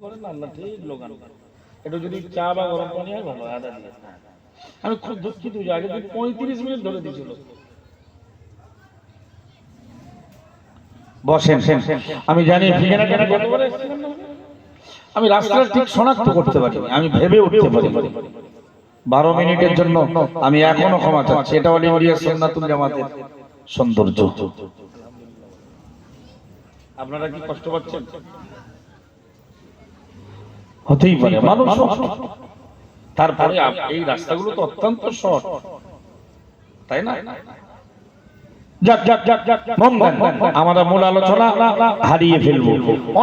করেন আল্লাহ ঠিক লোকান একটু যদি চা বা গরম পানি হয় ভালো আদা দিয়ে। আমি খুব দুঃখিত যে আগে 35 মিনিট ধরে দিয়েছিল। বসেন, আমি জানি ঠিকানাটা গতবারে এসেছিলাম না, আমি রাস্তাটা ঠিক শনাক্ত করতে পারি, আমি ভেবে উঠতে পারি। 12 মিনিটের জন্য আমি এখনো ক্ষমা চাচ্ছি। এটা অল ইন্ডিয়া সুন্নাতুল জামাতের সৌন্দর্য। আপনারা কি কষ্ট পাচ্ছেন? হতেই পারে, মানুষ। তারপরে এই রাস্তাগুলো তো অত্যন্ত শর্ট, তাই না? আমরা মূল আলোচনা হারিয়ে ফেলবো,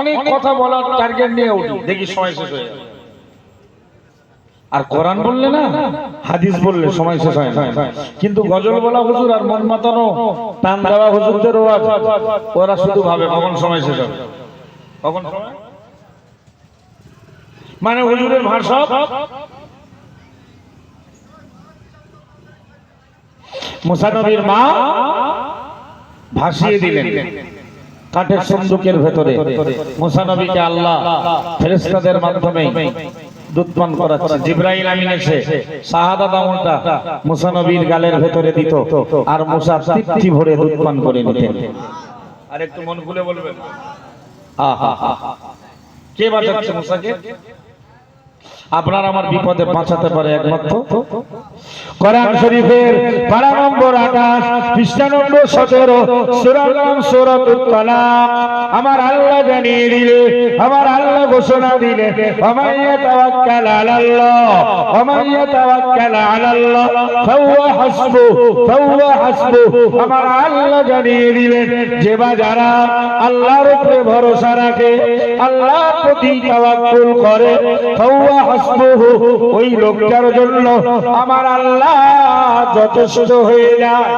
অনেক কথা বলার টার্গেট নিয়ে উঠি, দেখি সময় শেষ হয়ে যাবে। আর কোরআন বললে না, হাদিস বললে সময় শেষ হয় না। কিন্তু গজল বলা হুজুর আর মন মাতানো টান দেওয়া হুজুরদের ওরা শুধু ভাবে কখন সময় শেষ হবে, কখন সময়, মানে হুজুরের ভাষা মুসা নবীর মা ভাসিয়ে দিলেন কাঠের সন্দুকের ভেতরে। মুসা নবীকে আল্লাহ ফেরেশতাদের মাধ্যমে দুধ পান করাচ্ছেন। জিবরাইল আমিন এসে শাহাদাত আমলটা মুসা নবীর গালের ভেতরে দিত, আর মুসা তৃপ্তি ভরে দুধ পান করে নিতেন। আর একটু মন খুলে বলবেন, কে বাঁচাচ্ছে মুসাকে? আপনার আমার বিপদে বাঁচাতে পারে একমাত্র কোরআন শরীফের পারা নম্বর 28 পৃষ্ঠা নম্বর 17 সূরার নাম সূরাতুত তালাক। আমার আল্লাহ জানিয়ে দিলে, আমার আল্লাহ ঘোষণা দিলে, ওমাইয়া তাওয়াক্কাল আলাল্লাহ, ওমাইয়া তাওয়াক্কাল আলাল্লাহ ফাহুয়া হাসবু, ফাহুয়া হাসবু। আমার আল্লাহ জানিয়ে দিলেন যে বা যারা আল্লাহর উপরে ভরসা রাখে, আল্লাহর প্রতি তাওয়াক্কুল করে, ফাহুয়া হাসবুহু, ওই লোকটার জন্য আমার আল্লাহ যথেষ্ট হয়ে যায়।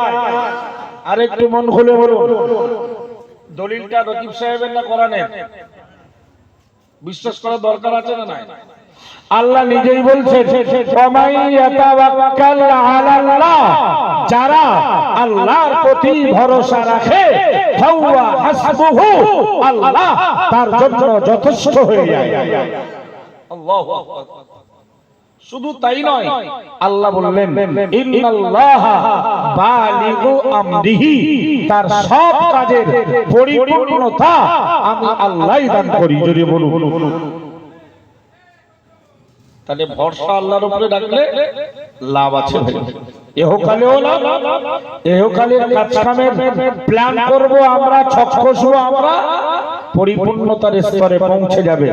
আর একটু মন খুলে বলুন, দলিলটা রকিব সাহেবের না কোরআনের? বিশ্বাস করার দরকার আছে না নাই? আল্লাহ নিজেই বলছেন, ওয়ামাইয়াতাওয়াক্কাল আলাল্লাহ, যারা আল্লাহর প্রতি ভরসা রাখে, ফাহুয়া হাসবুহু, আল্লাহ তার জন্য যথেষ্ট হয়ে যায়। আল্লাহু আকবার। শুধু তাই নয়, আল্লাহ বললেন ইন্নাল্লাহা বালিগু আমরিহি, তার সব কাজের পরিপূর্ণতা আমি আল্লাহই দান করি। যদি বলুন, তাহলে ভরসা আল্লাহর উপরে রাখলে লাভ আছে। এহকালেও লাভ, এহকালের কাজকামের প্ল্যান করব আমরা, ছক কষবো আমরা, পরিপূর্ণতার স্তরে পৌঁছে যাবে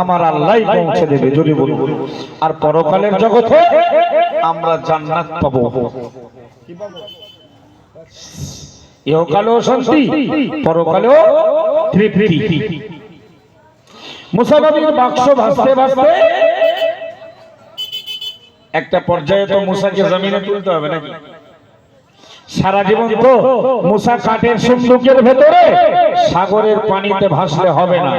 আমার আল্লাহই পৌঁছে দেবে। যদি বলুন, আর পরকালের জগতে আমরা জান্নাত পাবো। কি পাবো? ইহকালেও শান্তি, পরকালেও তৃপ্তি। মুসা নবীর বাক্স ভাসতে ভাসতে একটা পর্যায়ে তো মুসাকে জমিনে তুলতে হবে নাকি? সারা জীবন তো মুসা কাঠের সন্দুকের ভেতরে, সাগরের পানিতে ভাসলে হবে না,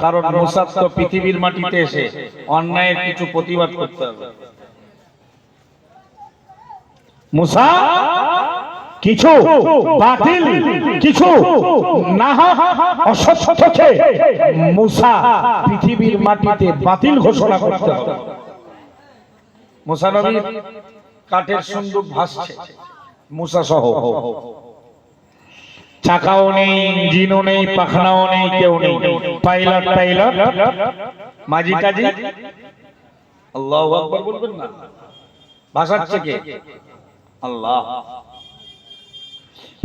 কারণ মুসা তো পৃথিবীর মাটিতে এসে অন্যায়ের কিছু প্রতিবাদ করতে হবে। মুসা কিছু বাতিল, কিছু না অসত্যকে মুসা পৃথিবীর মাটিতে বাতিল ঘোষণা করতে হবে। মুসা নবী কাঠের সন্দুক ভাসছে, মুসা সহ, চাকাও নেই, ইঞ্জিনও নেই, পাখনাও নেই, কেউ নেই, পাইলট পাইলট মাঝি কাজী। আল্লাহু আকবার বলবেন না? ভাসাচ্ছে কে? আল্লাহ।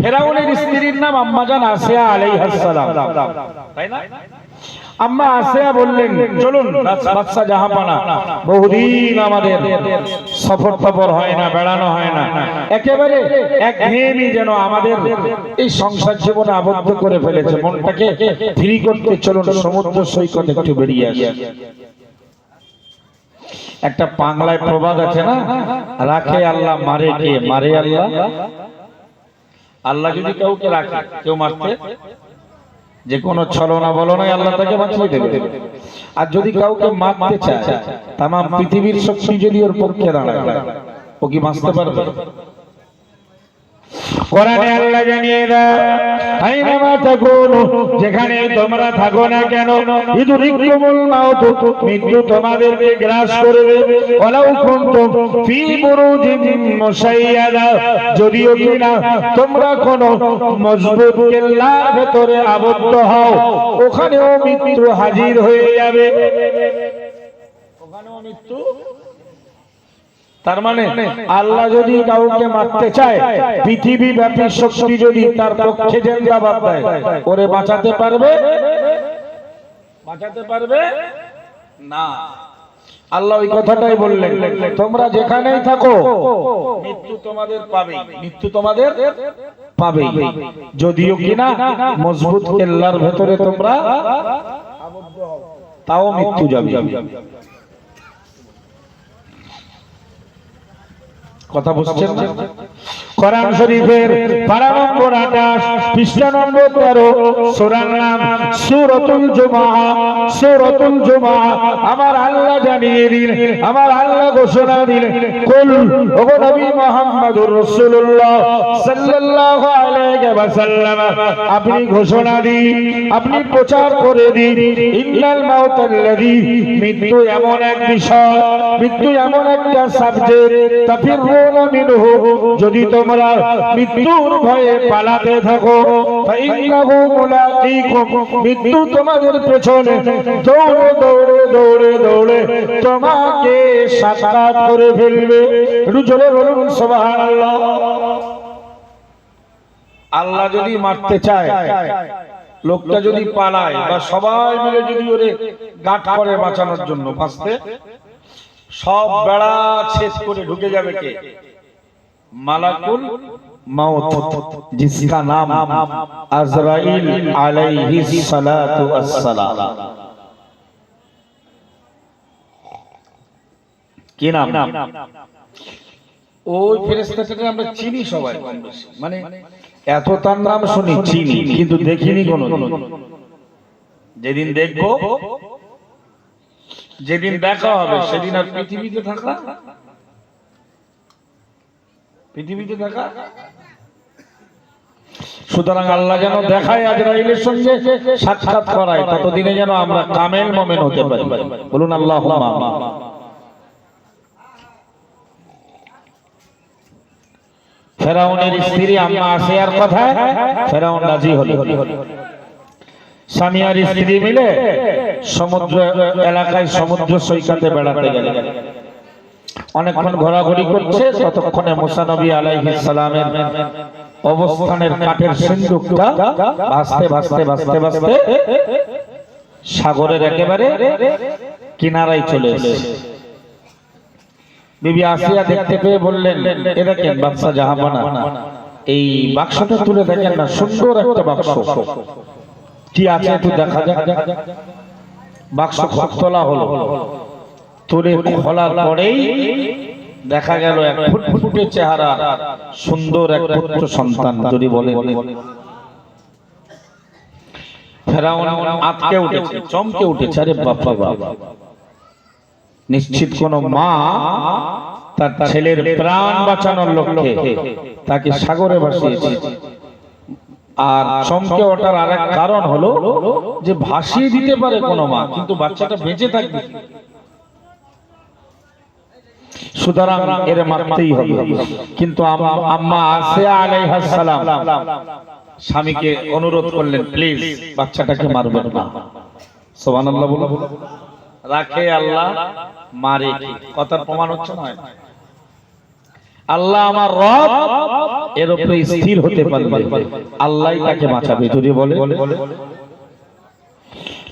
ফেরাউনের স্ত্রীর নাম আম্মাজান আসিয়া আলাইহিস সালাম, তাই না? আম্মা আসিয়া বললেন, চলুন বাদশা জাহাপানা, বহুদিন আমাদের সফর টফর হয় না, বেড়ানো হয় না, একেবারে একঘেয়েমি যেন আমাদের এই সংসার জীবনে আবদ্ধ করে ফেলেছে, মনটাকে ফ্রি করতে চলুন সমুদ্র সৈকতে একটু বেরিয়ে আসি। একটা বাংলায় প্রবাদ আছে না, রাখে আল্লাহ মারে কে? মারে আল্লাহ। আল্লাহ যদি কাউকে রাখে, কেউ মারতে, যে কোনো ছলনা বলনায় আল্লাহ তাকে বাঁচিয়ে দেবে। আর যদি কাউকে মারতে চায়, তাম পৃথিবীর শক্তি যদি ওর পক্ষে দাঁড়ায়, ও কি বাঁচতে পারবে? কোরআনে আল্লাহ জানিয়ে দেয় আইনামা তাকুনু যেখানে তোমরা থাকো না কেন ইদরিকুমুল মাউত মৃত্যু তোমাদেরকে গ্রাস করবে ওয়ালাউ কুনতুম ফি বুরুজিন মুশাইয়াদা যদিও কিনা তোমরা কোন মজবুত কেল্লার ভেতরে আবদ্ধ হও ওখানেও মৃত্যু হাজির হয়ে যাবে ওখানেও মৃত্যু তার মানে আল্লাহ যদি কাউকে মারতে চায় পৃথিবী ব্যাপী শক্তি যদি তার পক্ষে জিন্দাবাদ দেয় ওরে বাঁচাতে পারবে না আল্লাহ ওই কথাটাই বললেন তোমরা যেখানেই থাকো মৃত্যু তোমাদের পাবে যদিও কিনা মজবুত কেল্লার ভেতরে তোমরা আবদ্ধ হও তাও মৃত্যু যাবে কথা বুঝছেন না কোরআন শরীফের পারা নম্বর 28 পৃষ্ঠা নম্বর 13 সূরার নাম সূরাতুল জুমআ আমার আল্লাহ জানিয়ে দিলেন আমার আল্লাহ ঘোষণা দিলেন কুল ওগো নবী মুহাম্মদুর রাসূলুল্লাহ সাল্লাল্লাহু আলাইহি ওয়াসাল্লাম আপনি ঘোষণা দিন আপনি প্রচার করে দিন ইন্নাল মাউতাল্লাযী মৃত্যু এমন এক বিষয় মৃত্যু এমন একটা সাবজেক্ট তাফিরুনা মিনহু যদি তোমরা মৃত্যুর ভয়ে পালাতে থাকো ফাইন্নাহু মুলাকীকুম মৃত্যু তোমাদের পেছনে দৌড়ে দৌড়ে দৌড়ে দৌড়ে তোমাকে সাক্ষাৎ করে ফেলবে একটু জোরে বলুন সুবহানাল্লাহ আল্লাহ যদি মারতে চায় লোকটা যদি পালায় বা সবাই মিলে যদি ওরে গাঁট করে বাঁচানোর জন্য বাঁচতে সব বেড়া ছেদ করে ঢুকে যাবে কে মালাকুল मौत जिसका नाम अज़राइल अलैहि सलातु वस्सलाम কি নাম ওই ফেরেশতাটাকে আমরা চিনি সবাই মানে এত তার নাম শুনি চিনি কিন্তু দেখিনি কোনোদিন যেদিন দেখবো যেদিন দেখা হবে সেদিন আর পৃথিবীতে থাকা সুতরাং আল্লাহ যেন দেখায় আজরাইলের সঙ্গে সাক্ষাৎ করায় ততদিনে যেন আমরা কামেল মুমিন হতে পারি বলুন আল্লাহুম্মা আমিন ফেরাউনের স্ত্রী আম্মা আসিয়ার কথায় ফেরাউন রাজি হলো স্বামী আর স্ত্রী মিলে সমুদ্র এলাকায় সমুদ্র সৈকতে বেড়াতে গেলেন অনেকক্ষণ ঘোরাঘুরি করছে ততক্ষণে মুসা নবী আলাইহিস সালামের অবস্থানের কাঠের সিন্দুকটা ভাসতে ভাসতে ভাসতে ভাসতে সাগরের একেবারে কিনারায় চলে এসেছে বিবি আসিয়া দেখতে পেয়ে বললেন এ দেখেন বাদশা জাহাপনা এই বাক্সটা তুলে দেখেন না সুন্দর একটা বাক্স কি আছে একটু দেখা যাক বাক্স তোলা হলো তুলে খোলার পরেই দেখা গেল এক ফুটফুটে চেহারা সুন্দর এক পুত্র সন্তান যদি বলে ফেরাউন আটকে উঠেছে চমকে উঠেছে আরে বাবা বাবা নিশ্চিত কোন মা তার ছেলের প্রাণ বাঁচানোর লক্ষ্যে তাকে সাগরে ভাসিয়েছে আর চমকে ওঠার আরেক কারণ হলো যে ভাসিয়ে দিতে পারে কোন মা কিন্তু বাচ্চাটা বেঁচে থাকবে সুতরাং এর মারতেই হবে কিন্তু আম্মা আসিয়া আলাইহিস সালাম স্বামীকে অনুরোধ করলেন প্লিজ বাচ্চাটাকে মারবেন না সুবহানাল্লাহ বলো রাখে আল্লাহ মারে কথার প্রমাণ হচ্ছে না আল্লাহ আমার রব এর উপরে স্থির হতে পারবে আল্লাহই তাকে বাঁচাবে যদি বলে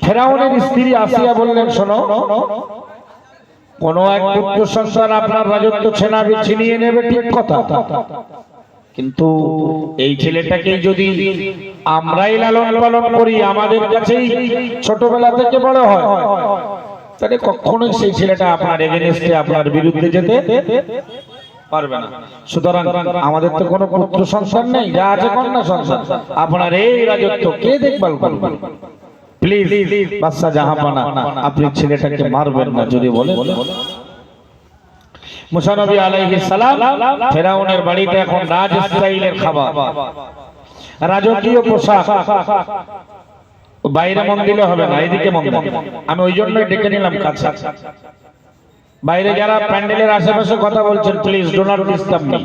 ফেরাউনের স্ত্রী আসিয়া বললেন শোনো কোন এক পুত্র সন্তান আপনার রাজত্ব ছিনিয়ে নেবে ঠিক কথা কিন্তু এই ছেলেটাকে যদি আমরাই লালন পালন করি আমাদের কাছেই ছোটবেলা থেকে বড় হয় তাহলে কখনোই সেই ছেলেটা আপনার এগেইনস্টে আপনার বিরুদ্ধে যেতে পারবে না সুতরাং আমাদের তো কোনো পুত্র সন্তান নেই যা আছে কন্যা সন্তান আপনার এই রাজত্ব কে দেখভাল করবে প্লিজ বাদশা জাহাপনা আপনি ছেলেটাকে মারবেন না যদি বলে মুসা নবী আলাইহিস সালাম ফেরাউনের বাড়িতে এখন রাজ স্টাইলের খাবার, রাজকীয় পোশাক। বাইরে মন দিলে হবে না, এদিকে মন দেন। আমি ওই জন্যই ডেকে নিলাম কাছে। বাইরে যারা প্যান্ডেলের আশেপাশে কথা বলছেন, please do not disturb me.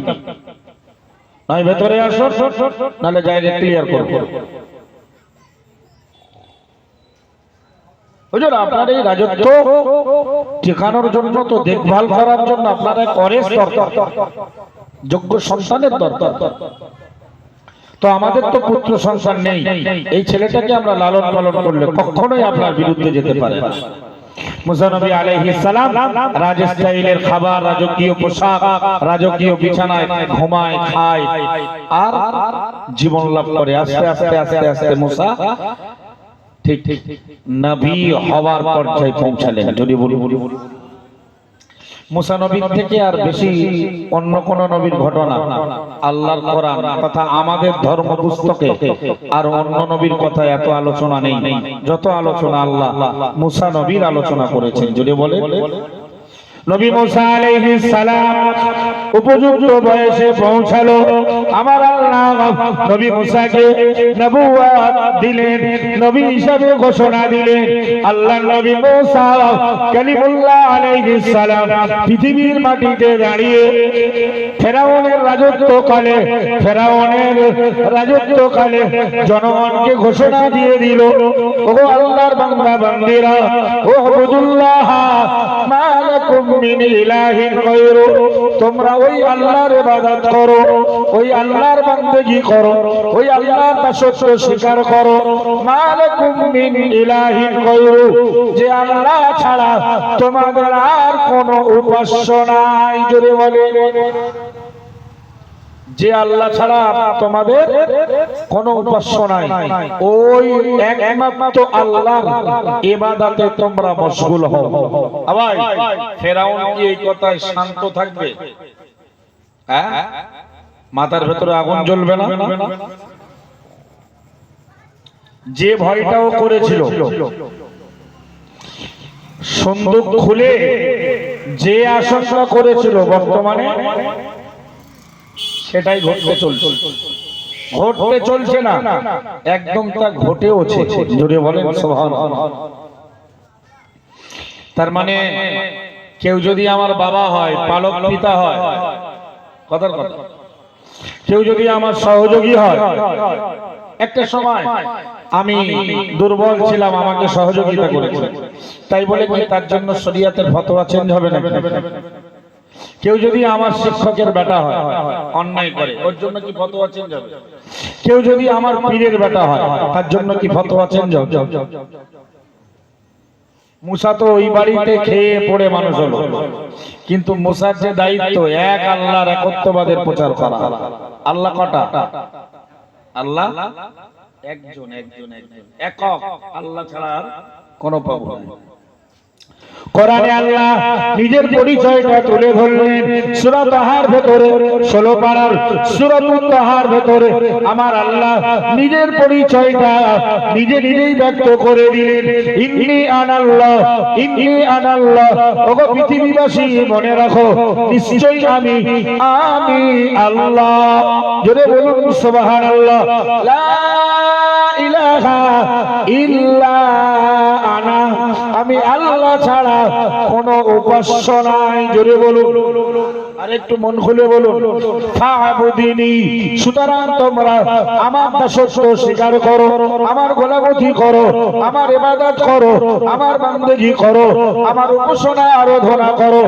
নয় ভেতরে আসো, নাহলে জায়গা ক্লিয়ার করব। বুঝলেন, আপনার এই রাজত্ব ঠেকানোর জন্য তো, দেখভাল করার জন্য আপনারা করেস দরকার, যোগ্য সন্তানের দরকার। তো আমাদের তো পুত্র সন্তান নেই, এই ছেলেটাকে আমরা লালন পালন করলে কখনোই আপনার বিরুদ্ধে যেতে পারে না। মুসা নবী আলাইহিস সালাম রাজ স্টাইলের খাবার, রাজকীয় পোশাক, রাজকীয় বিছানায় ঘুমায়, খায় আর জীবন লাভ করে। আস্তে আস্তে আস্তে আস্তে মুসা ঠিক ঠিক নবী হওয়ার পর্যায়ে পৌঁছালেন। যদি বলি মুসা নবীর থেকে আর বেশি অন্য কোন নবীর ঘটনা আল্লাহর কোরআন তথা আমাদের ধর্ম পুস্তকে আর অন্য নবীর কথা এত আলোচনা নেই, যত আলোচনা আল্লাহ মুসা নবীর আলোচনা করেছেন। যদি বলে নবী মুসা আলাইহিস সালাম উপযুক্ত বয়সে পৌঁছালো, আমার আল্লাহ নবী মুসাকে নবুয়ত দিলেন, নবী হিসেবে ঘোষণা দিলেন। আল্লাহর নবী মুসা কালিমুল্লাহ আলাইহিস সালাম পৃথিবীর মাটিতে দাঁড়িয়ে ফেরাউনের রাজত্বকালে জনগণকে ঘোষণা দিয়ে দিল, ওগো আল্লাহর বান্দা বান্দিরা, ও আবুদুল্লাহ মা লাকুম মিন ইলাহিন গায়রু, তোমরা ওই আল্লাহর ইবাদত করো, ওই আল্লাহর বান্দেগি করো, ওই আল্লাহর দাসত্ব স্বীকার করো। মা লাকুম মিন ইলাহিন গায়রু, যে আল্লাহ ছাড়া তোমাদের আর কোনো উপাস্য নাই। জোরে বলে, যে আল্লাহ ছাড়া তোমাদের কোনো উপাস্য নাই, ওই একমাত্র আল্লাহর ইবাদতে তোমরা মশগুল হও। আবার ফেরাউন কি এই কথায় শান্ত থাকবে? হ্যাঁ, মাথার ভেতরে আগুন জ্বলবে না? যে ভয়টাও করেছিল, সন্দুক খুলে যে আশঙ্কা করেছিল, বর্তমানে সেটাই ঘটতে চলছে না, একদম তা ঘটেওছে। জোরে বলেন সুবহানাল্লাহ। তার মানে কেউ যদি আমার বাবা হয়, পালক পিতা হয়, কথার কথা, কেউ যদি আমার সহযোগী হয়, একটা সময় আমি দুর্বল ছিলাম, আমাকে সহযোগিতা করেছে, তাই বলে কি তার জন্য শরীয়তের ফতোয়া চেঞ্জ হবে না? কেউ যদি আমার শিক্ষকের বেটা হয়, অন্যায় করে, ওর জন্য কি ফতোয়া চেঞ্জ হবে? কেউ যদি আমার পীরের বেটা হয়, তার জন্য কি ফতোয়া চেঞ্জ হবে? মুসা তো ওই বাড়িতে খেয়ে পড়ে মানুষ হলো, কিন্তু মুসার যে দায়িত্ব এক আল্লাহর একত্ববাদের প্রচার করা। আল্লাহ কটা? আল্লাহ একজন, একক, আল্লাহ ছাড়া কোনো প্রভু নেই। কোরআনে আল্লাহ নিজের পরিচয়টা তুলে ধরলেন সূরা তাহার ভেতরে, 16 পারার সূরা তাহার ভেতরে আমার আল্লাহ নিজের পরিচয়টা নিজেই ব্যক্ত করে দিলেন। ইন্নী আনাল্লাহ। ওগো পৃথিবীবাসী মনে রাখো, নিশ্চয়ই আমি আল্লাহ। জোরে বলুন সুবহানাল্লাহ। লা ইলাহা ইল্লা আনা, আমি আল্লাহ ছাড়া কোনো উপাস্য নাই। জোরে বলুন, আর একটু মন খুলে বলুন, ফাবুদিনী। সুতরাং তোমরা আমার দাসত্ব স্বীকার করো, আমার গোলামতি করো, আমার ইবাদত করো, আমার বান্দেগি করো, আমার উপাসনা আরাধনা করো।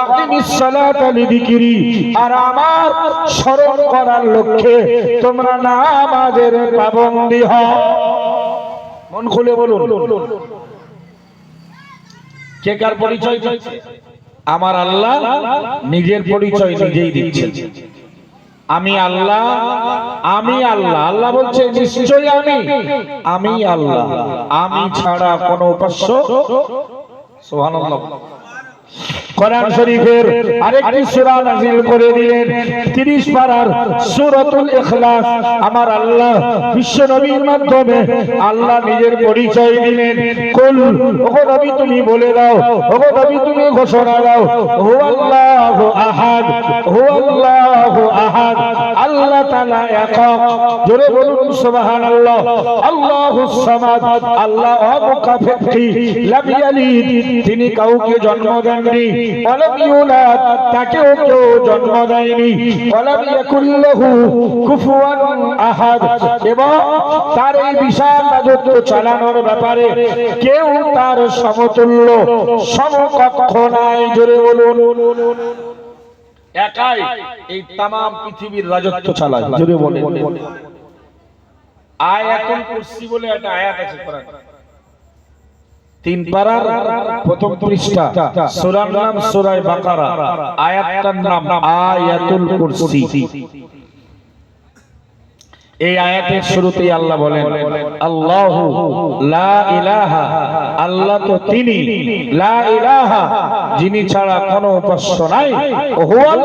আকিমিস সালাতা লিযিকরি, আর আমার স্মরণ করার লক্ষ্যে তোমরা নামাজের পাবন্দী হও। মন খুলে বলুন, কে কার পরিচয় দিচ্ছে? আমার আল্লাহ নিজের পরিচয় নিজেই দিচ্ছেন। আমি আল্লাহ। আল্লাহ বলছে নিশ্চয়ই আমি আল্লাহ, আমি ছাড়া কোনো উপাস্য সুবহানাল্লাহ কোরআন শরীফের আরেকটি সূরা নাযিল করে দিলেন 30 পারার সূরাতুল ইখলাস। আমার আল্লাহ বিশ্ব নবীর মাধ্যমে আল্লাহ নিজের পরিচয় দিলেন। কুল, ওগো নবী তুমি বলে দাও, ওগো নবী তুমি ঘোষণা দাও, হুয়াল্লাহু আহাদ, হুয়াল্লাহু আহাদ, আল্লাহ তাআলা একক। জোরে বলুন সুবহানাল্লাহ। আল্লাহুস সামাদ, আল্লাহ অমুখাপেক্ষী, লাম ইয়ালিদ, তিনি কাউকে জন্ম দেননি, ওয়ালাম ইউলাদ, তাকেও কেউ জন্ম দেয়নি, ওয়ালাম ইয়াকুল লাহু কুফুয়ান আহাদ, এবং তার এই বিশাল রাজত্ব চালানোর ব্যাপারে কেউ তার সমতুল্য সমকক্ষ নাই। জোরে বলুন, একাই এই তামাম পৃথিবীর রাজত্ব চালায়। জোরে বলুন। আয়াতুল কুরসি বলে একটা আয়াত আছে কোরআনে, 3 পারার প্রথম পৃষ্ঠা, সূরার নাম সূরা বাকারা, আয়াতটার নাম আয়াতুল কুরসি। এই আয়াতের শুরুতেই আল্লাহ বলেন আল্লাহু লা ইলাহা, আল্লাহ তো তিনি, লা ইলাহা যিনি ছাড়া কোনো উপাস্য নাই, হুয়াল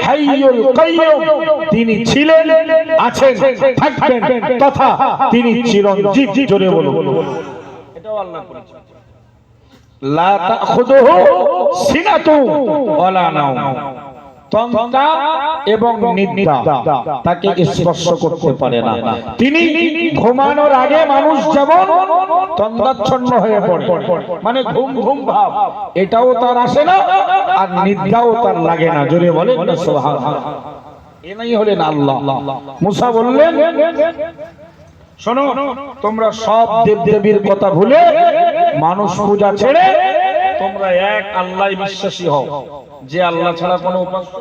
হাইয়ুল কাইয়্যুম তিনি ছিলেন, আছেন, থাকবেন তথা তিনি চিরঞ্জীব। জোরে বলুন, এটাও আল্লাহর পরিচয়। লা তাখুযুহু সিনাতু ওয়ালা নাওম, তন্দ্রা এবং নিদ্রা তাকে স্পর্শ করতে পারে না। তিনি ঘুমানোর আগে মানুষ যেমন তন্দ্রাচ্ছন্ন হয়ে পড়ে, মানে ঘুম ঘুম ভাব, এটাও তার আসে না, আর নিদ্রাও তার লাগে না। জোরে বলেন না সুবহানাল্লাহ। এনাই হলেন আল্লাহ। মুসা বললেন, শোনো, তোমরা সব দেবদেবীর কথা ভুলে মানুষ পূজা ছেড়ে তোমরা এক আল্লাহ বিশ্বাসী হও, যে আল্লাহ ছাড়া কোনো উপাস্য।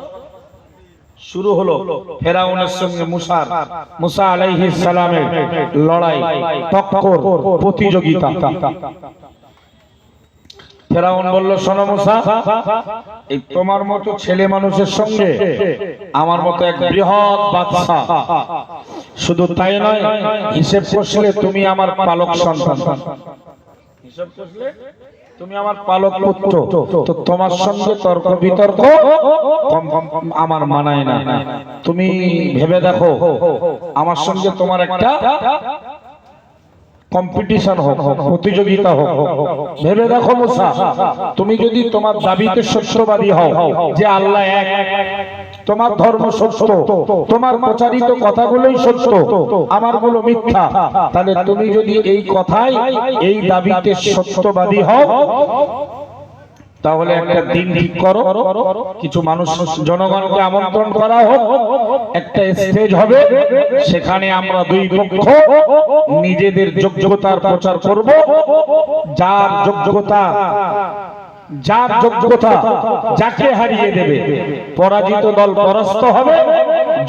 শুরু হলো ফেরাউনের সঙ্গে মুসা আলাইহিস সালামের লড়াই, টক্কর, প্রতিযোগিতা। ফেরাউন বলল, শোনো মুসা, এই তোমার মতো ছেলে মানুষের সঙ্গে আমার মতো এক বৃহৎ বাদশা, শুধু তাই নয়, হিসেব কষলে তুমি আমার পালক সন্তান, হিসেব কষলে তুমি আমার পালক পুত্র, তো তোমার সঙ্গে তর্ক বিতর্ক আমার মানায় না। তুমি ভেবে দেখো, আমার সঙ্গে তোমার একটা কম্পিটিশন হোক, প্রতিযোগিতা হোক। ভেবে দেখো মুসা, তুমি যদি তোমার দাবিতে সত্যবাদী হও যে আল্লাহ এক, তোমার ধর্ম সত্য, তোমার প্রচারিত কথাগুলোই সত্য, আমারগুলো মিথ্যা, তাহলে তুমি যদি এই কথাই, এই দাবিতে সত্যবাদী হও, তাহলে একটা দিন ঠিক করো, কিছু মানুষ জনগণকে আমন্ত্রণ করা হোক, একটা স্টেজ হবে, সেখানে আমরা দুই পক্ষ নিজেদের যোগ্যতার প্রচার করব। যার যোগ্যতা যাকে হারিয়ে দেবে, পরাজিত দল পরাস্ত হবে,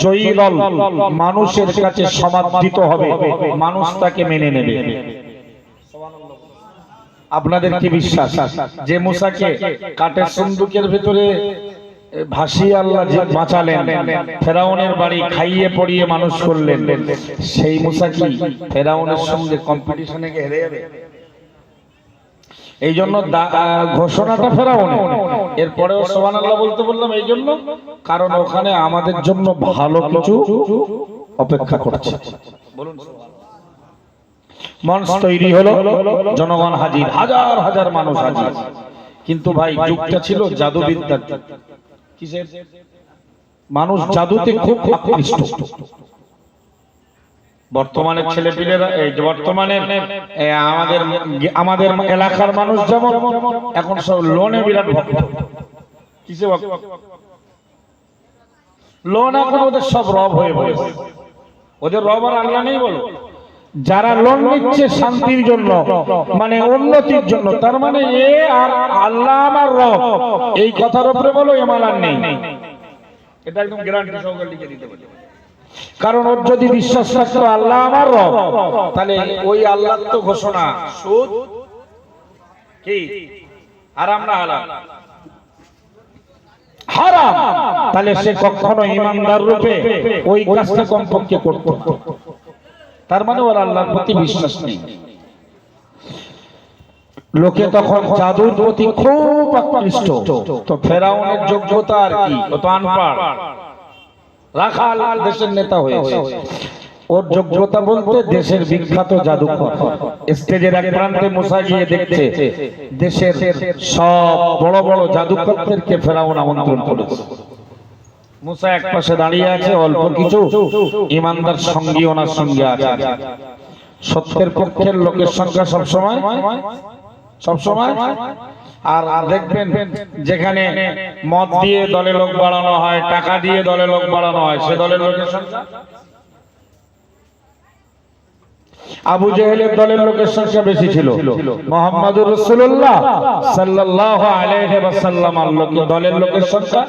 জয়ী দল মানুষের কাছে সমাদৃত হবে, মানুষ তাকে মেনে নেবে। আপনাদের কি বিশ্বাস যে মুসাকে কাঠের সন্দুকের ভিতরে ভাসিয়ে আল্লাহ যে বাঁচালেন, ফেরাউনের বাড়ি খাইয়ে পড়িয়ে মানুষ করলেন, সেই মুসা কি ফেরাউনের সঙ্গে কম্পিটিশনে গিয়ে হেরে যাবে? এই জন্য ঘোষণাটা ফেরাউনের, এরপরেও সুবহানাল্লাহ বলতে বললাম এই জন্য, কারণ ওখানে আমাদের জন্য ভালো কিছু অপেক্ষা করছে। বলুন, মঞ্চ তৈরি হলো, জনগণ হাজির, হাজার হাজার মানুষ হাজির। কিন্তু ভাই, যুগটা ছিল জাদুবিদ্যার যুগ। কিসের? মানুষ জাদুতে খুব আকৃষ্ট। বর্তমানের ছেলেপিলেরা, এই বর্তমানে আমাদের এলাকার মানুষ যেমন এখন সব লোনে বিরাট ভক্ত। কিসে ভক্ত? লোন এখন ওদের সব রব হয়ে পড়েছে। ওদের রব আর আল্লাহ নেই বলো। যারা লোন নিচ্ছে শান্তির জন্য, মানে উন্নতির জন্য, তার মানে এ আর আল্লাহ আমার রব, এই কথার উপরে বলো এমান আর নেই। এটা একদম গ্যারান্টি সহকারে লিখে দিতে পারি। কারণ ওর যদি বিশ্বাস থাকতো আল্লাহ আমার রব, তাহলে ওই আল্লাহর তো ঘোষণা সুদ কি হারাম না হালাল? হারাম। তাহলে সে কখনো ঈমানদার রূপে ওই কাজটা কমপক্ষে করতো। তার মানে ওর আল্লাহর প্রতি বিশ্বাস নেই। লোকে তখন জাদুর প্রতি খুব আকৃষ্ট। তো ফেরাউনের যোগ্যতা আর কি, ও তো আনপাড়, রাখাল দেশের নেতা হয়েছে। ওর যোগ্যতা বলতে দেশের বিখ্যাত জাদুকর। স্টেজের এক প্রান্তে মুসা গিয়ে দেখছে দেশের সব বড় বড় জাদুকরদেরকে ফেরাউন আমন্ত্রণ করেছে। মুসা এক পাশে দাঁড়িয়ে আছে, অল্প কিছু ইমানদার সঙ্গী ওনার সঙ্গে আছে। সত্যের পক্ষের লোকের সংখ্যা সবসময় আর দেখবেন যেখানে মদ দিয়ে দলে লোক বাড়ানো হয়, টাকা দিয়ে দলে লোক বাড়ানো হয়, সে দলের লোকের সংখ্যা। আবু জেহেলের দলের লোকের সংখ্যা বেশি ছিল, মুহাম্মদুর রাসূলুল্লাহ সাল্লাল্লাহু আলাইহি ওয়াসাল্লাম দলের লোকের সংখ্যা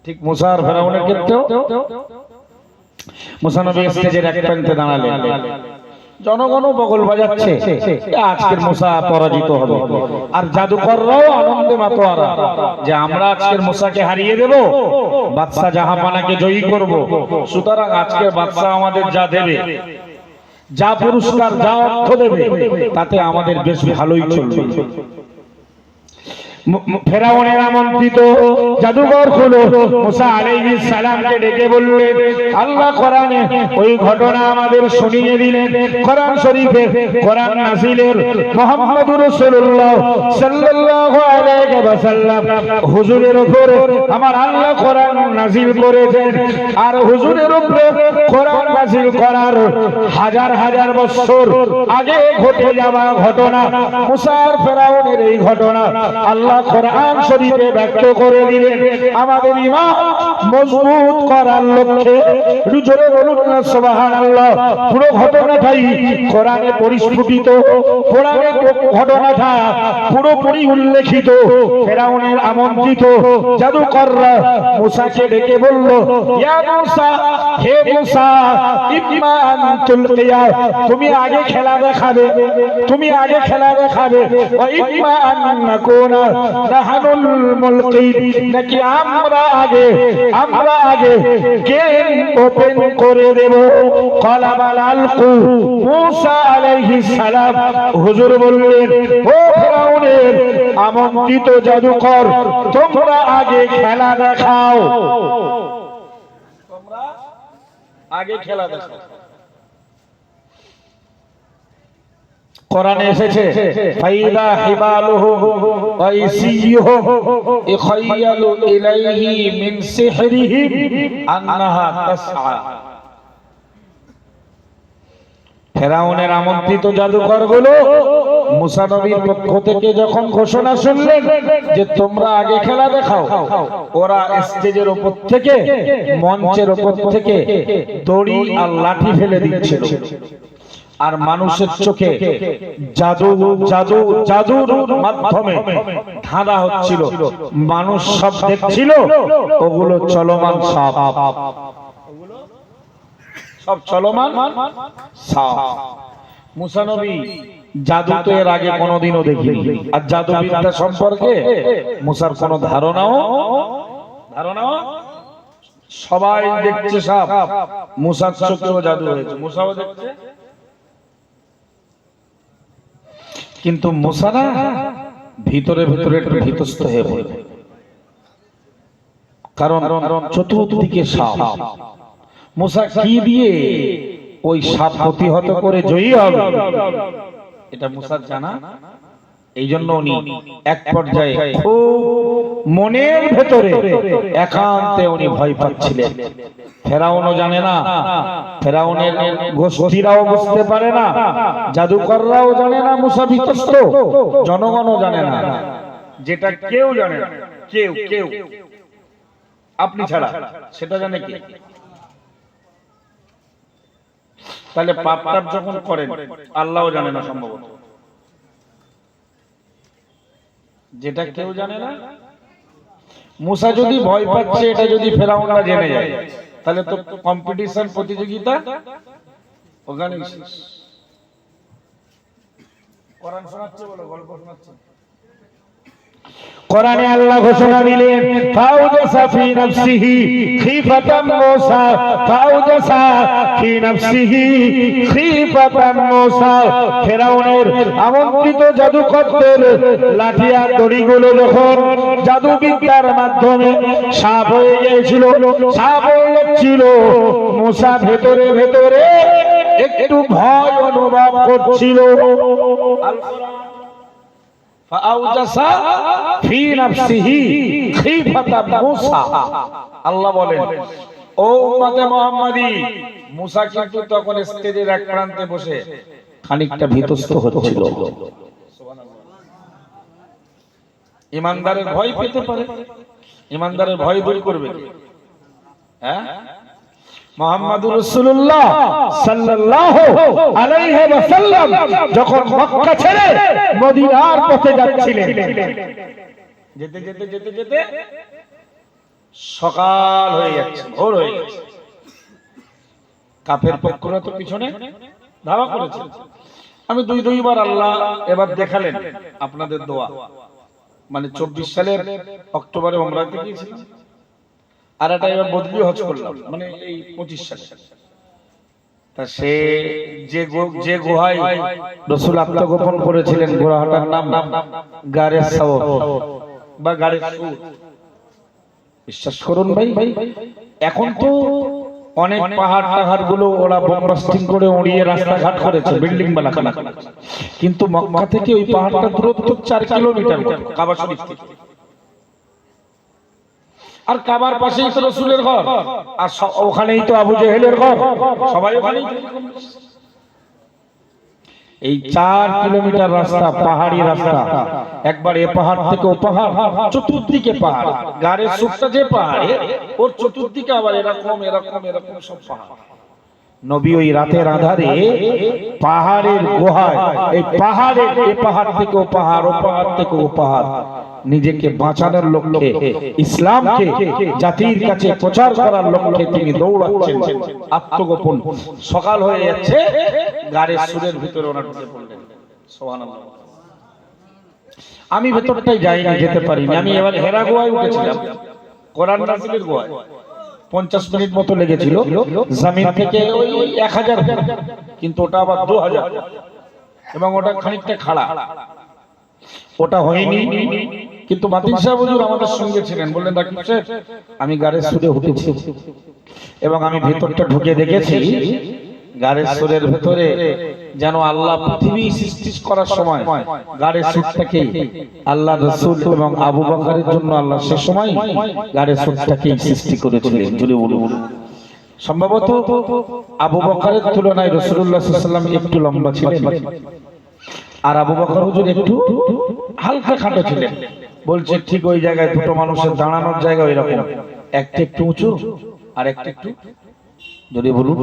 ঠিক। মুসা আর ফেরাউনের ক্ষেত্রেও মুসা নবী স্টেজের এক প্রান্তে দাঁড়ালেন, জনগণও বগল বাজাচ্ছে, আজকের মুসা পরাজিত হবে। আর জাদুকররাও আনন্দে মাতোয়ারা যে আমরা আজকের মুসাকে হারিয়ে দেব, বাদশা জাহাপানাকে জয়ী করব। সুতরাং আজকের বাদশা আমাদের যা দেবে, যা পুরস্কার, যা অর্থ দেবে, তাতে আমাদের বেশ ভালোই চলবে। ফেরাউনের আমন্ত্রিত জাদুকর হলো মুসা আলাইহিস সালামকে ডেকে বললেন, আল্লাহ কোরআনে ওই ঘটনা আমাদের শুনিয়ে দিলেন। কোরআন শরীফে কোরআন নাযিলের মুহাম্মদুর রাসূলুল্লাহ সাল্লাল্লাহু আলাইহি ওয়াসাল্লাম হুজুরের উপরে আমার আল্লাহ কোরআন নাযিল করেছেন। আর হুজুরের উপরে কোরআন নাযিল করার হাজার হাজার বছর আগে ঘটে যাওয়া ঘটনা, মুসা আর ফেরাউনের এই ঘটনা আল্লাহ কোরআন শরীফে ব্যক্ত করে দিলেন আমাদের ঈমান মজবুত করার লক্ষ্যে। জোরে বলুন না সুবহানাল্লাহ। পুরো ঘটনাটাই কোরআনে পরিস্ফুটিত, কোরআনে ঘটনাটা পুরোপুরি উল্লেখিত। ফেরাউনের আমন্ত্রিত জাদুকররা মুসাকে ডেকে বলল, ইয়া মুসা, হে মুসা, ইম্মা আন তুলকিয়া, তুমি আগে খেলা দেখাবে, তুমি আগে খেলা দেখাবে, ওয়া ইম্মা আন নাকুনা নাহানুল মুলকিন, নাকি আমরা আগে গেম ওপেন করে দেব। ক্বালা বাল আলকু, মুসা আলাইহিস সালাম হুজুর বললেন, ও ফেরাউনের আমন্ত্রিত জাদুকর, তোমরা আগে খেলা দেখাও, তোমরা আগে খেলা দেখাও। কোরআনে এসেছে, ফাইদা হিবালুহুম ওয়া ইসিয়ুহুম ইখায়ালু ইলাইহি মিন সিহরিহিম আন্নাহা তাসআ। ফেরাউনের আমন্ত্রিত জাদুকরগুলো মুসা নবীর পক্ষ থেকে যখন ঘোষণা শুনলেন যে তোমরা আগে খেলা দেখাও, ওরা স্টেজের উপর থেকে, মঞ্চের উপর থেকে দড়ি আর লাঠি ফেলে দিচ্ছিল। আর মানুষের চোখে জাদুর মাধ্যমে ধাঁধা হচ্ছিল, মানুষ সব দেখছিল, ওগুলো চলমান সাপ, সব চলমান সাপ। মুসা নবী জাদু তো এর আগে কোনোদিনও দেখিনি, আর জাদুবিদ্যা সম্পর্কে মুসার কোনো ধারণাও, সবাই দেখছে সাপ, মুসার চোখেও জাদু হয়েছে, মুসাও দেখছে। কিন্তু মুসা না ভিতরে ভিতরে একটু ভীতস্ত হয়ে পড়ে, কারণ চতুর্দিকে সাপ। মুসা কি দিয়ে ওই সাপ প্রতিহত করে জয়ী হবে এটা মুসার জানা। এই জন্য উনি এক পর্যায়ে খুব মনের ভেতরে একান্তে উনি ভয় পাচ্ছিলেন। ফেরাউনও জানে না, ফেরাউনের গোষ্ঠীরাও বুঝতে পারে না, জাদুকররাও জানে না মুসা বিতস্ত, জনগণও জানে না, যেটা কেউ জানে না, কেউ আপনি ছাড়া, সেটা জানে কে? তাহলে পাপটা যখন করেন আল্লাহও জানে না সম্ভবত, যেটা কেউ জানে না। মুসা যদি ভয় পাচ্ছে এটা যদি ফেরাউনরা জেনে যায়, তাহলে তো কম্পিটিশন, প্রতিযোগিতা ওখানে শেষ। কোরআন শোনাচ্ছে, বলো গল্প শোনাচ্ছে। কোরআনে আল্লাহ ঘোষণা দিলেন ফাউজাসা ফি নাফসিহি খিফাতাম মূসা ফাউজাসা ফি নাফসিহি খিফাতাম মূসা ফেরাউনের আমন্ত্রিত জাদুকরদের লাঠি আর দড়িগুলো যখন জাদুবিদ্যার মাধ্যমে সাপ হয়ে গিয়েছিল, সাপ হয়ে যাচ্ছিল, মূসা ভেতরে ভেতরে একটু ভয় অনুভব করছিল। ফাআউজাসা ফি নাফসিহি খিফাতাম মূসা। আল্লাহ বলেন ও উম্মতে মুহাম্মাদি, মূসা কিন্তু তখন স্টেজের এক প্রান্তে বসে খানিকটা ভীতস্ত হচ্ছিল। ইমানদারের ভয় পেতে পারে, ইমানদারের ভয় দূর করবে কে? হ্যাঁ, মুহাম্মাদুর রাসূলুল্লাহ সাল্লাল্লাহু আলাইহি ওয়াসাল্লাম যখন মক্কা ছেড়ে মদিনার পথে যাচ্ছিলেন, যেতে যেতে যেতে যেতে সকাল হয়ে যাচ্ছে, ভোর হয়ে গেছে। কাফের পক্ষরা তো পিছনে ধাওয়া করেছে। আমি দুইবার আল্লাহ এবার দেখালেন আপনাদের দোয়া, মানে 24 সালের অক্টোবরে উমরাতে গিয়েছিলাম, আর এটা এবার বদলি হজ করলাম, মানে এই 25 সালে। তা সে যে গুহায় রাসূল আত্মগোপন করেছিলেন, গুহাটার নাম গারে সাওর বা গারে সুর। বিশ্বাস করুন ভাই, এখন তো অনেক পাহাড় গুলো ওরা বোমবাস্টিং করে উড়িয়ে রাস্তাঘাট করেছে, বিল্ডিং বানানো, কিন্তু মক্কা থেকে ওই পাহাড়টা দূরত্ব 4 কিলোমিটার কাবা শরীফ থেকে। আর কাবার পাশেই তো রাসূলের ঘর, আর ওখানেই তো আবু জেহেলের ঘর, সবাই ওখানেই। এই 4 কিলোমিটার রাস্তা, পাহাড়ি রাস্তা, একবার এ পাহাড় থেকে ও পাহাড়, চতুর্দিকে পাহাড়। গারে সুরটা যে পাহাড়ে, ওর চতুর্দিকে আবার এরকম এরকম এরকম সব পাহাড়। নবী ওই রাতের আঁধারে পাহাড়ের গুহায়, এই পাহাড়ের এ পাহাড় থেকে ও পাহাড়, ও পাহাড় থেকে ও পাহাড়, নিজেকে বাঁচানোর লক্ষ্যে, ইসলামকে জাতির কাছে প্রচার করার লক্ষ্যে তিনি দৌড়াচ্ছেন, আত্মগোপন। সকাল হয়ে যাচ্ছে, গাড়ির সুরের ভিতরে ওনার ঢুকে পড়লেন। সুবহানাল্লাহ। আমি ভেতরটাই যাইনি, যেতে পারিনি। আমি এবার হেরা গুহায় উঠেছিলাম, কোরআন নাযিলের গুহায়। 50 মিনিট মতো লেগেছিল, জমিন থেকে ওই 1000 ফুট, কিন্তু ওটা আবার 2000, এবং ওটা খানিকটা খাড়া। ওটা হয়নি, কিন্তু মাতিন সাহেব হুজুর আমাদের সঙ্গে ছিলেন, বললেন রাকিব সাহেব আমি গাড়ির সুরে উঠেছি, এবং আমি ভেতরটা ঢুকে দেখেছি গাড়ির সুরের ভেতরে যেন আল্লাহ পৃথিবী সৃষ্টি করার সময় গাড়ির সুরটাকে আল্লাহ রাসূল এবং আবু বকরের জন্য আল্লাহ সে সময় গাড়ির সুরটাকে সৃষ্টি করেছিলেন। জুড়ে বলুন। সম্ভবত আবু বকরের তুলনায় রাসূলুল্লাহ সাল্লাল্লাহু আলাইহি ওয়াসাল্লাম একটু লম্বা ছিলেন, আর আবু বকর হুজুর একটু হালকা খাটো ছিলেন। বলছে ঠিক ওই জায়গায় দুটো মানুষের দাঁড়ানোর জায়গা এরকম, একটা একটু উঁচু আর একটা একটু, যদি বলুন,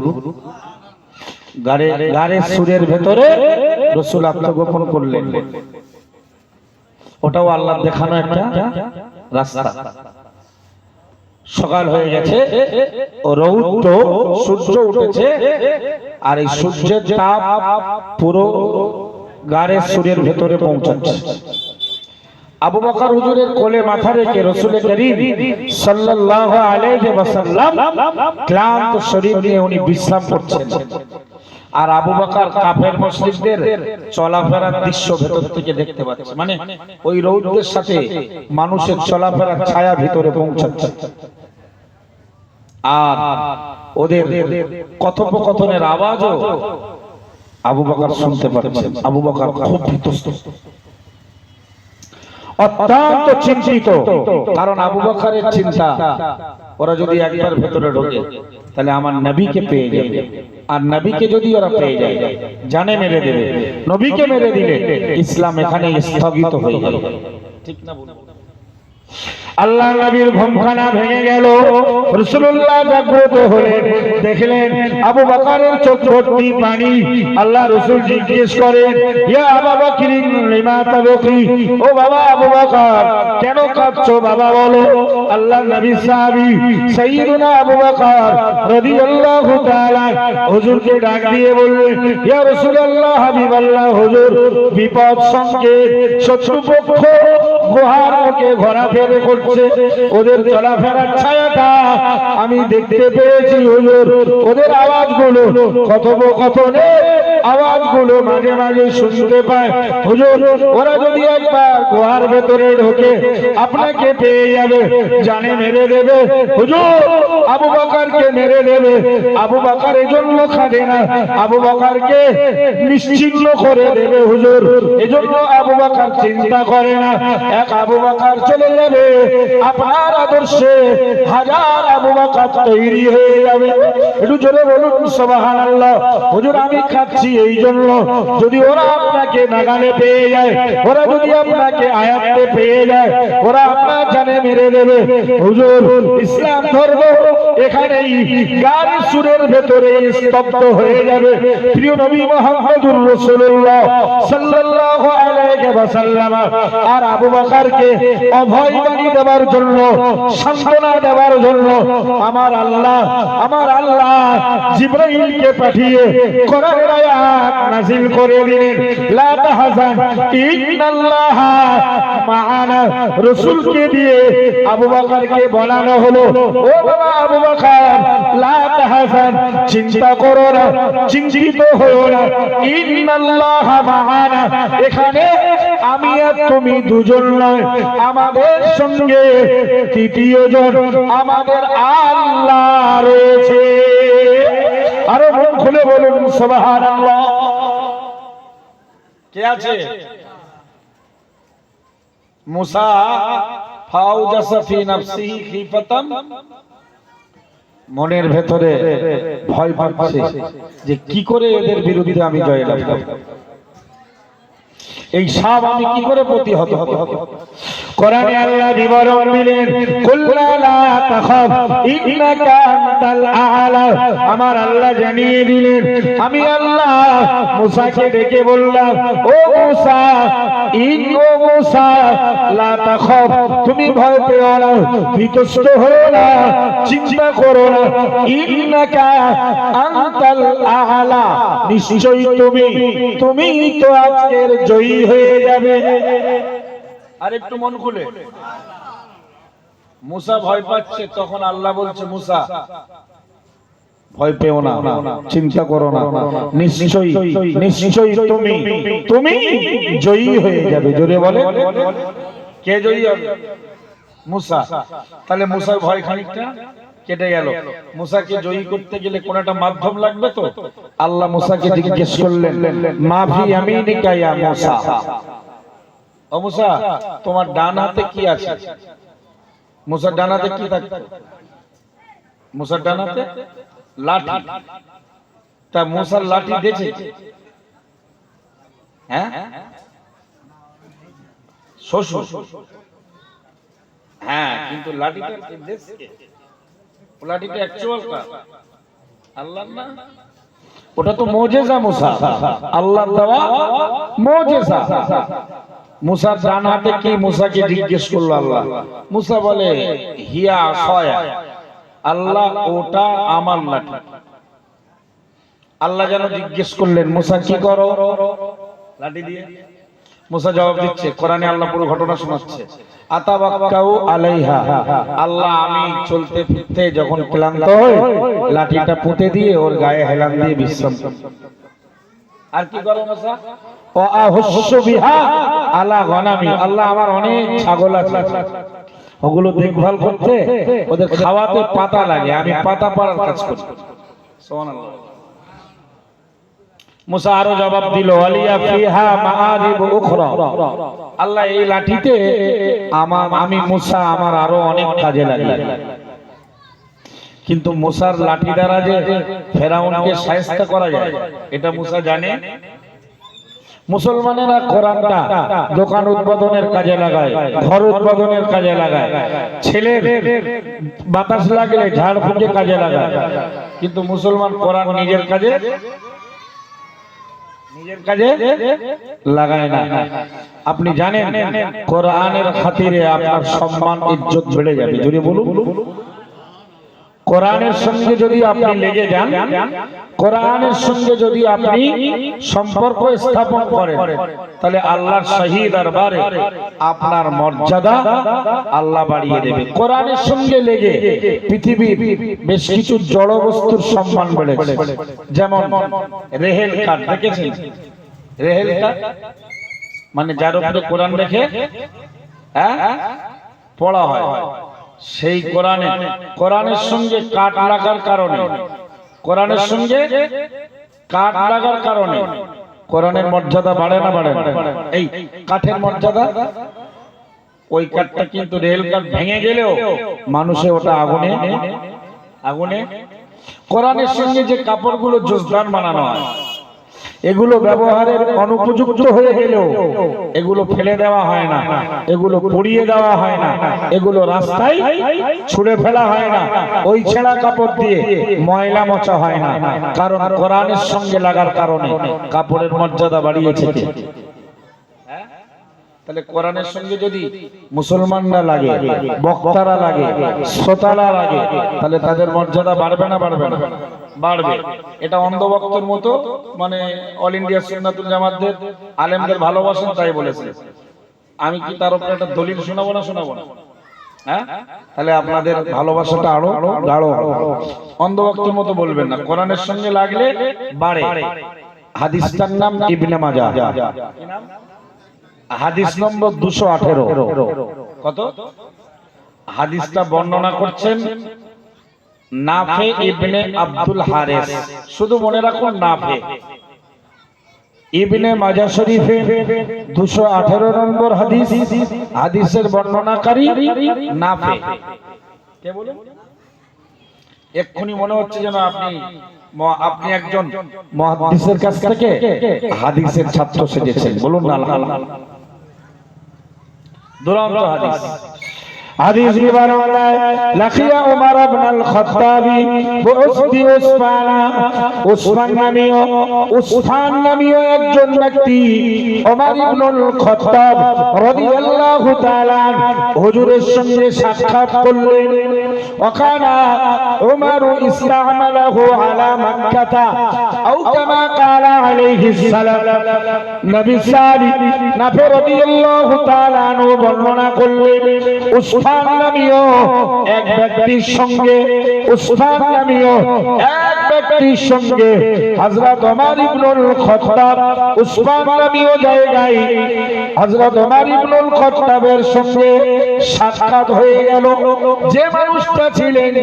গাড়ির সুরের ভেতরে রাসূল আত্মগোপন করলেন। ওটাও আল্লাহর দেখানো একটা রাস্তা। সকাল হয়ে গেছে, রৌদ্র, সূর্য উঠেছে, আর এই সূর্যের তাপ পুরো গাড়ির সুরের ভেতরে পৌঁছাচ্ছে। আবু বকর হুজুরের কোলে মাথা রেখে রাসূল করিম সাল্লাল্লাহু আলাইহি ওয়াসাল্লাম ক্লান্ত শরীর নিয়ে উনি বিশ্রাম করছেন, আর আবু বকর কাফের মুশরিকদের চলাফেরার দৃশ্য ভেতর থেকে দেখতে পাচ্ছে। মানে ওই রৌদ্রের সাথে মানুষের চলাফেরার ছায়া ভিতরে পৌঁছাচ্ছে, আর ওদের কথোপকথনের আওয়াজও আবু বকর শুনতে পাচ্ছেন। আবু বকর খুব ভীতস্ত, অত্যন্ত চিন্তিত, কারণ আবু বকরের চিন্তা ওরা যদি একবার ভেতরে ঢোকে তাহলে আমার নবীকে পেয়ে যাবে, আর নবীকে যদি ওরা পেয়ে যায় জানে মেরে দেবে, নবীকে মেরে দিলে ইসলাম এখানে স্থগিত হয়ে যাবে। ঠিক না বলুন? আল্লাহ নবীর ঘুমখানা ভেঙে গেল। রাসূলুল্লাহ জাগ্রত হলেন, দেখলেন আবু বকরের চোখ ভর্তি পানি। আল্লাহ রাসূল জিজ্ঞেস করেন, ইয়া আবু বকর লিমা তাবকি, ও বাবা আবু বকর কেন কাঁদছো বাবা বলো। আল্লাহ নবী সাহাবী সাইয়্যিদুনা আবু বকর রাদিয়াল্লাহু তাআলা হুজুরকে ডাক দিয়ে বললেন, ইয়া রাসূলুল্লাহ হাবিবাল্লাহ হুজুর, বিপদ সংকেত, শত্রুপক্ষ গুহার মুখে ঘোরাফেরা করছে, ওদের চলাফেরার ছায়াটা আমি দেখতে পেয়েছি হুজুর। ওদের আওয়াজগুলো, কথোপকথনের আওয়াজগুলো মাঝে মাঝে শুনতে পায় হুজুর। ওরা যদি একবার গুহার ভেতরে ঢোকে আপনাকে পেয়ে যাবে, জানে মেরে দেবে হুজুর। আবু বকরকে মেরে দেবে। আবু বকর এজন্য খাবে না, আবু বকরকে নিশ্চিহ্ন করে দেবে হুজুর। এজন্য আবু বকর চিন্তা করে না। এক আবু বকর চলে যাবে, আপনার আদর্শে হাজার আবু বকর তৈরি হয়ে যাবে। একটু জোরে বলুন সুবহানাল্লাহ। হুজুর আমি খাচ্ছি এই জন্য, যদি ওরা আপনাকে নাগালে পেয়ে যায়, ওরা যদি আপনাকে আয়াতে পেয়ে যায়, ওরা আপনার জানে মেরে দেবে হুজুর। ইসলাম ধর্ম এখানেই গান সুরের ভেতরে স্তব্ধ হয়ে যাবে। প্রিয় নবী মুহাম্মদুর রাসূলুল্লাহ সাল্লাল্লাহু আলাইহি ওয়াসাল্লাম আর আবু বকরকে অভয় বাণী দেওয়ার জন্য, সান্ত্বনা দেওয়ার জন্য আমার আল্লাহ জিবরাইলকে পাঠিয়ে কোরআনের আয়াত নাযিল করে দিলেন। লা তাহজান ইন্নাল্লাহা মা'ানা। রাসূলকে দিয়ে আবু বকরকে বলানো হলো, ও বাবা আবু বকর, লা তাহজান, চিন্তা করো না, চিন্তিত হয়ো না। ইন্নাল্লাহা মা'ানা, এখানে আমি আর তুমি দুজন নয়, আমাদের সঙ্গে তৃতীয় জন আমাদের আল্লাহ রয়েছে। আরো মন খুলে বলুন সুবহানাল্লাহ। কে আছে? মুসা ফাওজাসা ফি নাফসিহি খিফাতাম, মনের ভেতরে ভয় পাচ্ছে যে কি করে এদের বিরুদ্ধে আমি জয়লাভ করব, এই সাপ আমি কি করে প্রতিহত হব। কোরআনে আল্লাহ বিবরণ দিলেন, কুল্লা লা তাখাফ ইন্নাকা আনতাল আ'লা। আমার আল্লাহ জানিয়ে দিলেন, আমি আল্লাহ মুসাকে ডেকে বললাম, ও মুসা, ও মুসা, লা তাখাফ, তুমি ভয় পেও না, ভীতস্ত হও না, চিন্তা করো না। ইন্নাকা আনতাল আ'লা, নিশ্চয়ই তুমি তো আজকের জয়ী হয়ে যাবে। আর একটু মন খুলে। মুসা ভয় পাচ্ছে, তখন আল্লাহ বলছে, মুসা ভয় পেও না, চিন্তা করো না, নিশ্চয়ই তুমি জয়ী হয়ে যাবে। জোরে বলে, কে জয়ী হবে? মুসা। তাহলে মুসার ভয় খানিকটা কেটে গেল। মুসাকে জয়ী করতে গেলে কোন একটা মাধ্যম লাগবে তো। আল্লাহ মুসাকে জিজ্ঞেস করলেন, মা ফি ইয়ামিনিকা ইয়া মুসা, ও মুসা তোমার ডান হাতে কি আছে? মুসার ডান হাতে কি থাকতো? মুসার ডান হাতে লাঠি। তা মুসার লাঠি দেখে, হ্যাঁ শ্বশুর, হ্যাঁ, কিন্তু লাঠিটা দেখে, লাঠিটা অ্যাকচুয়াল কার? আল্লাহর না? ওটা তো মুজিজা মুসা, আল্লাহর দেওয়া মুজিজা। মুসার ডান হাতে কি? মুসাকে জিজ্ঞেস করলো আল্লাহ। মুসা বলে, হিয়া আসায়া, আল্লাহ ওটা আমার লাঠি। আল্লাহ যেন জিজ্ঞেস করলেন, মুসা কি করো লাঠি দিয়ে? মুসা জবাব দিচ্ছে, কোরআনে আল্লাহ পুরো ঘটনা শোনাচ্ছে। আতাবাক্কাউ আলাইহা, আল্লাহ আমি চলতে ফিরতে যখন ক্লান্ত হই লাঠিটা পুঁতে দিয়ে ওর গায়ে হেলান দিয়ে বিশ্রাম করি। আর কি করো মুসা? ও আহুসু বিহা আলা গনামি, আল্লাহ আমার অনেক ছাগল আছে, ওগুলো দেখভাল করতে, ওদের খাওয়াতে পাতা লাগে, আমি পাতা পাড়ার কাজ করি। সুবহানাল্লাহ। মুসা আরো জবাব দিল, আলিয়া ফিহা মাআরিব উখরা, আল্লাহ এই লাঠিতে আমি মুসা আমার আরো অনেক কাজে লাগে। কিন্তু মুসার লাঠি দ্বারা যে ফেরাউনকে শায়েস্তা করা যায় এটা মুসা জানে। মুসলমানেরা কোরআনটা দোকান উদ্বোধনের কাজে লাগায়, ঘর উদ্বোধনের কাজে লাগায়, ছেলের বাতাস লাগলে ঝাড় ফুঁকে কাজে লাগায়, কিন্তু মুসলমান কোরআন নিজের কাজে লাগায় না। আপনি জানেন কোরআনের খাতিরে আপনার সম্মান ইজ্জত বেড়ে যাবে। যদি বলুন, কোরআনের সঙ্গে যদি আপনি লেগে যান, কোরআনের সঙ্গে যদি আপনি সম্পর্ক স্থাপন করেন, তাহলে আল্লাহর শাহী দরবারে আপনার মর্যাদা আল্লাহ বাড়িয়ে দেবে। কোরআনের সঙ্গে লেগে পৃথিবীর বেশ কিছু জড় বস্তুর সম্মান বেড়েছে। যেমন রেহেল কাঠ, দেখেছেন? রেহেল কাঠ মানে যার উপরে কোরআন রেখে পড়া হয়, সেই কোরআনের সঙ্গে কাঠ লাগার কারণে, কোরআনের সঙ্গে কাঠ লাগার কারণে কোরআনের মর্যাদা বাড়ে না বাড়ে? এই কাঠের মর্যাদা, ওই কাঠটা কিন্তু রেল কাঠ ভেঙে গেলেও মানুষে ওটা আগুনে কোরআনের সঙ্গে যে কাপড়গুলো জোজদার বানানো হয়, এগুলো ব্যবহারের অনুপযুক্ত হয়ে গেলেও এগুলো ফেলে দেওয়া হয় না, এগুলো পুড়িয়ে দেওয়া হয় না, এগুলো রাস্তায় ছুঁড়ে ফেলা হয় না, ওই ছেঁড়া কাপড় দিয়ে ময়লা মোছা হয় না, কারণ কোরআনের সঙ্গে লাগার কারণে কাপড়ের মর্যাদা বাড়িয়েছে। তাহলে কোরআনের সঙ্গে যদি মুসলমানরা লাগে, বক্তারা লাগে, শ্রোতারা লাগে, তাহলে তাদের মর্যাদা বাড়বে না বাড়বে না? বাড়বে। এটা অন্ধভক্তের মতো, মানে অল ইন্ডিয়া সুন্নাতুল জামাতের আলেমদের ভালোবাসেন তাই বলেছে। আমি কি তার উপরে একটা দলিল শোনাবো না? হ্যাঁ, তাহলে আপনাদের ভালোবাসাটা আরো গাঢ়। অন্ধভক্তের মতো বলবেন না, কোরআনের সঙ্গে লাগলে বাড়ে। হাদিসটার নাম ইবনে মাজাহ, হাদিস নম্বর 218। কত? হাদিসটা বর্ণনা করছেন নাফে ইবনে আব্দুল হারিস। শুধু মনে রাখুন নাফে। ইবনে মাজাহ শরীফে 218 নম্বর হাদিস, হাদিসের বর্ণনাকারী নাফে। কে বলেন? এক্ষুনি মনে হচ্ছে যেন আপনি একজন মুহাদ্দিসের কাছ থেকে হাদিসের ছাত্র সেজেছেন। বলুন না আলহামদুলিল্লাহ। দুরন্ত হাদিস। حديث ببرنا لقي عمر بن الخطاب بأسد عثمان নামীয় একজন ব্যক্তি ওমর ইবনুল খাত্তাব রাদিয়াল্লাহু তাআলা হুজুরের সঙ্গে সাক্ষাৎ করলেন। ওয়াকানা উমর ইসতামালাহু আলা মক্কাহ আও কামা ক্বালা আলাইহিস সালাম। নবী সাল্লাল্লাহু নাফে রাদিয়াল্লাহু তাআলা আনহু বর্ণনা করলেন, উসমান নামীয় এক ব্যক্তির সঙ্গে হযরত ওমর ইবনুল খাত্তাব উসমান নামীয় জায়গায় হযরত ওমর ইবনুল খাত্তাবের সঙ্গে সাক্ষাৎ হয়ে গেল। যে মানুষটা ছিলেন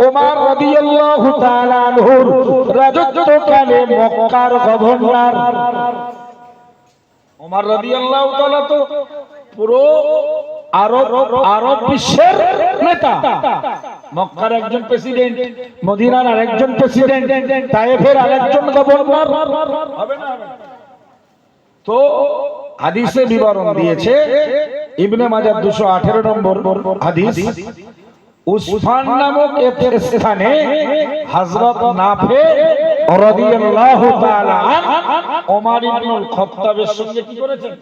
ওমর রাদিয়াল্লাহু তাআলা আনহুর রাজত্বকালে মক্কার গভর্নর। ওমর রাদিয়াল্লাহু তাআলা তো পুরো আরব বিশ্বের নেতা। মক্কার একজন প্রেসিডেন্ট, মদিনার আরেকজন প্রেসিডেন্ট, তায়েফের আরেকজন গভর্নর হবে না? তো হাদিসে বিবরণ দিয়েছে ইবনে মাজাহ 218 নম্বর হাদিস, উসমান নামক এক স্থানে হযরত নাফে রাদিয়াল্লাহু তাআলা ওমর ইবনুল খাত্তাবের সঙ্গে কি করেছেন?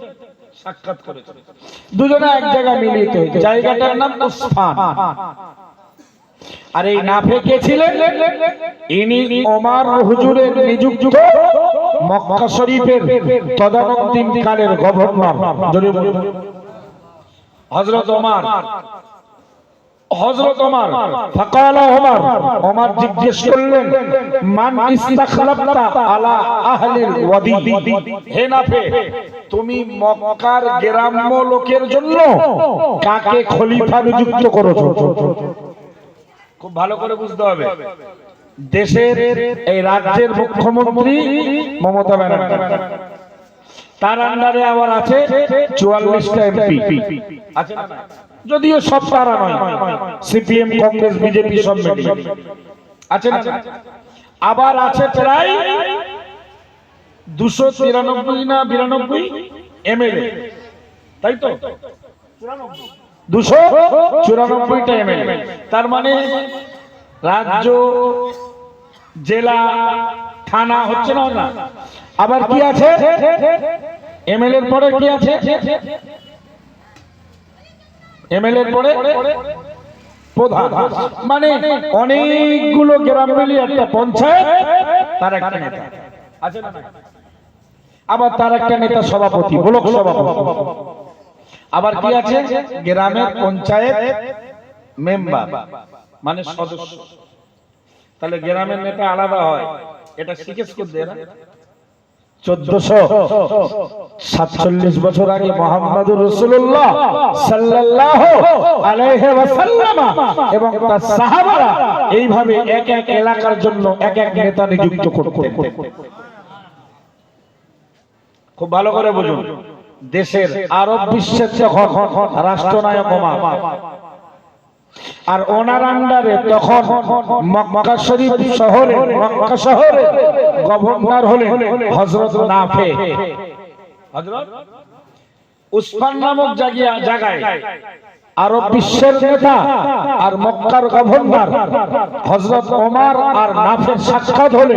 সাক্ষাৎ করেছেন। দুজনে এক জায়গায় মিলিত হয়েছে, জায়গাটার নাম উসফান। আর এই নাফে কে ছিলেন? ইনি ওমর হুজুরের নিযুক্ত মক্কা শরীফের তদানীন্তন কালের গভর্নর। হযরত ওমর ফাকালা ওমর জিজ্ঞেস করলেন, মান ইস্তাখলাফতা আলা আহলিল ওয়াদি। হে নাফে, তুমি মক্কার গ্রাম্য লোকের জন্য কাকে খলিফা নিযুক্ত করেছো? খুব ভালো করে বুঝতে হবে। দেশের এই রাজ্যের মুখ্যমন্ত্রী মমতা ব্যানার্জি, তার আন্ডারে আবার আছে 44টা এমপি আছে না? যদিও সব তারা নয়, সিপিএম, কংগ্রেস, বিজেপি সব মিলে আছে না? আবার আছে প্রায় 293 না 92 এমএলএ, তাই তো? 294টা এমএলএ। তার মানে রাজ্য, জেলা, থানা হচ্ছে না? আবার কি আছে এমএলএ এর পরে? কি আছে এমএলএ এর পরে? প্রধান, মানে অনেকগুলো গ্রাম মিলিয়ে একটা পঞ্চায়েত, তার একটা নেতা আছে না? আবার তার একটা নেতা সভাপতি, ব্লক সভাপতি। আবার কি আছে? গ্রামের পঞ্চায়েত মেম্বার, মানে সদস্য। তাহলে গ্রামের নেতা আলাদা হয়। এটা জিজ্ঞেস করতে না 1447 বছর আগে মুহাম্মদুর রাসূলুল্লাহ সাল্লাল্লাহু আলাইহি ওয়াসাল্লাম এবং তার সাহাবারা এইভাবে এক এক এলাকার জন্য এক এক নেতা নিযুক্ত করতেন। খুব ভালো করে বুঝুন, দেশের আরব বিশ্বের যখন রাষ্ট্রনায়ক ওমর, আর ওনার আন্ডারে তখন মক্কা শরীফ শহরে, মক্কা শহরে গভর্নর হলেন হযরত নাফে। হযরত উসমান নামক জায়গায় আরব বিশ্বের নেতা আর মক্কার গভর্নর হযরত ওমর আর নাফের সাক্ষাৎ হলে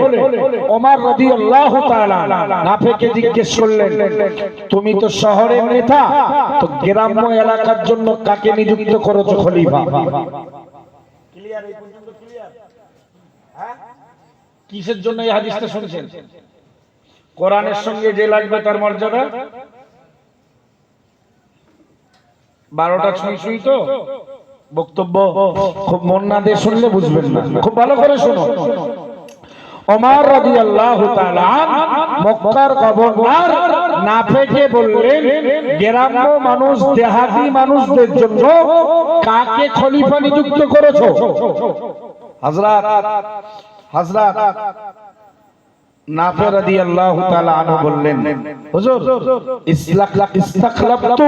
ওমর রাদিয়াল্লাহু তাআলা নাফেকে জিজ্ঞেস করলেন, তুমি তো শহরের নেতা, তো গ্রাম্য এলাকার জন্য কাকে নিযুক্ত করেছো খলিফা? ক্লিয়ার? এই পর্যন্ত ক্লিয়ার? হ্যাঁ, কিসের জন্য এই হাদিসটা শুনছেন? কোরআনের সঙ্গে যে লাগবে তার মর্যাদা। 12টা ছুঁই তো বক্তব্য, খুব মন না দিয়ে শুনলে বুঝবেন না, খুব ভালো করে শুনো। ওমর রাদিয়াল্লাহু তাআলা মক্কার গভর্নর নাফেকে বললেন, গ্রাম্য মানুষ, দেহাতি মানুষদের জন্য কাকে খলিফা নিযুক্ত করেছো? হযরত নাফে রাদিয়াল্লাহু তাআলা আনহু বললেন, হুজুর ইস্তাখলাফতু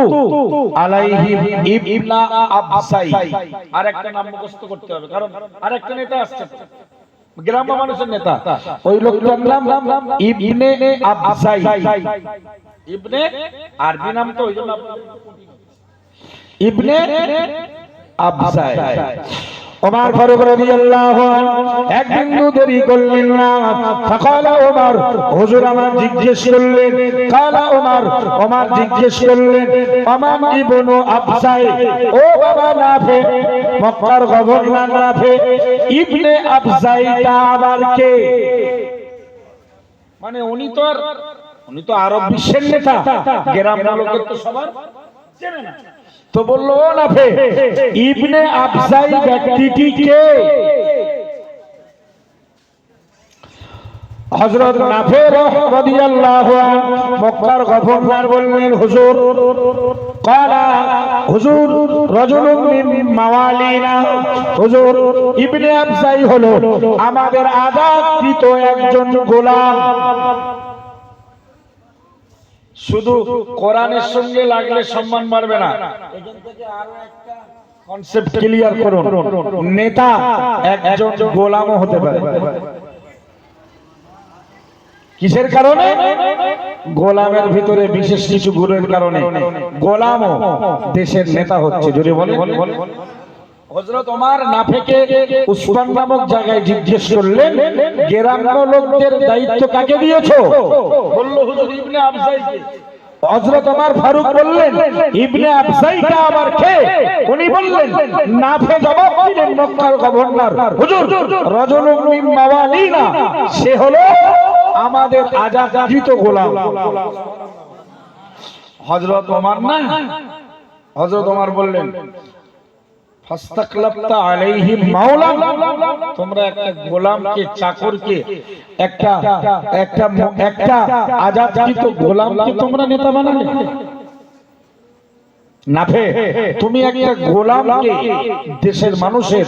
আলাইহি ইবনা আবসাই। আরেকটা নাম মুখস্থ করতে হবে, কারণ আরেকটা নেতা আসছে, গ্রাম্য মানুষের নেতা, ওই লোকটার নাম ইবনে আবসাই। ইবনে আরবি নাম তো, ওইজন্য ইবনে আবসাই। ওমর ফারুক রাদিয়াল্লাহু আনহু একদিন দেরি করলেন না। ফাকালা ওমর, হুজুর আমার জিজ্ঞেস করলেন। কালা ওমর জিজ্ঞেস করলেন, ওমর ইবনে আবসাই, ও বাবা নাফে, মক্কার গভর্নর নাফে, ইবনে আবসাইটা আবার কে? মানে উনি তো আরব বিশ্বের নেতা, গ্রামের লোকের তো সবার চেনে না। তো বললো, ও নাফে, ইবনে আবসাই ব্যক্তিটি কে? হযরত নাফে রাদিয়াল্লাহু আনহু মক্কার গভর্নর বললেন, হুজুর রাজুলুন মিন মাওয়ালিনা, হুজুর ইবনে আবসাই হলো আমাদের আযাদকৃত একজন গোলাম। শুধু কোরআনের সঙ্গে লাগলে সম্মান বাড়বে না, এখান থেকে আরো একটা কনসেপ্ট ক্লিয়ার করুন। নেতা একজন গোলামও হতে পারে। কিসের কারণে? গোলামের ভিতরে বিশেষ কিছু গুণের কারণে গোলামও দেশের নেতা হচ্ছে। জোরে বলে। হযরত ওমর নাফেকে উসমান নামক জায়গায় জিজ্ঞেস করলেন, গ্রাম্য লোকদের দায়িত্ব কাকে দিয়েছো? বলল, হুজুর ইবনে আবসাইকে। হযরত ওমর ফারুক বললেন, ইবনে আবসাইটা আবার কে? উনি বললেন, নাফে জবাব দিলেন, মক্কার গভর্নর, হুজুর রাজুলুন মিন মাওয়ালিনা, সে হলো আমাদের আযাদকৃত গোলাম। হযরত ওমর না, হযরত ওমর বললেন, ফাস্তাকলাফতা আলাইহি মাওলা, তোমরা একটা গোলামকে, চাকরকে, একটা আযাদকৃত গোলামকে তোমরা নেতা বানালে। নাফে, তুমি একটা গোলামকে দেশের মানুষের,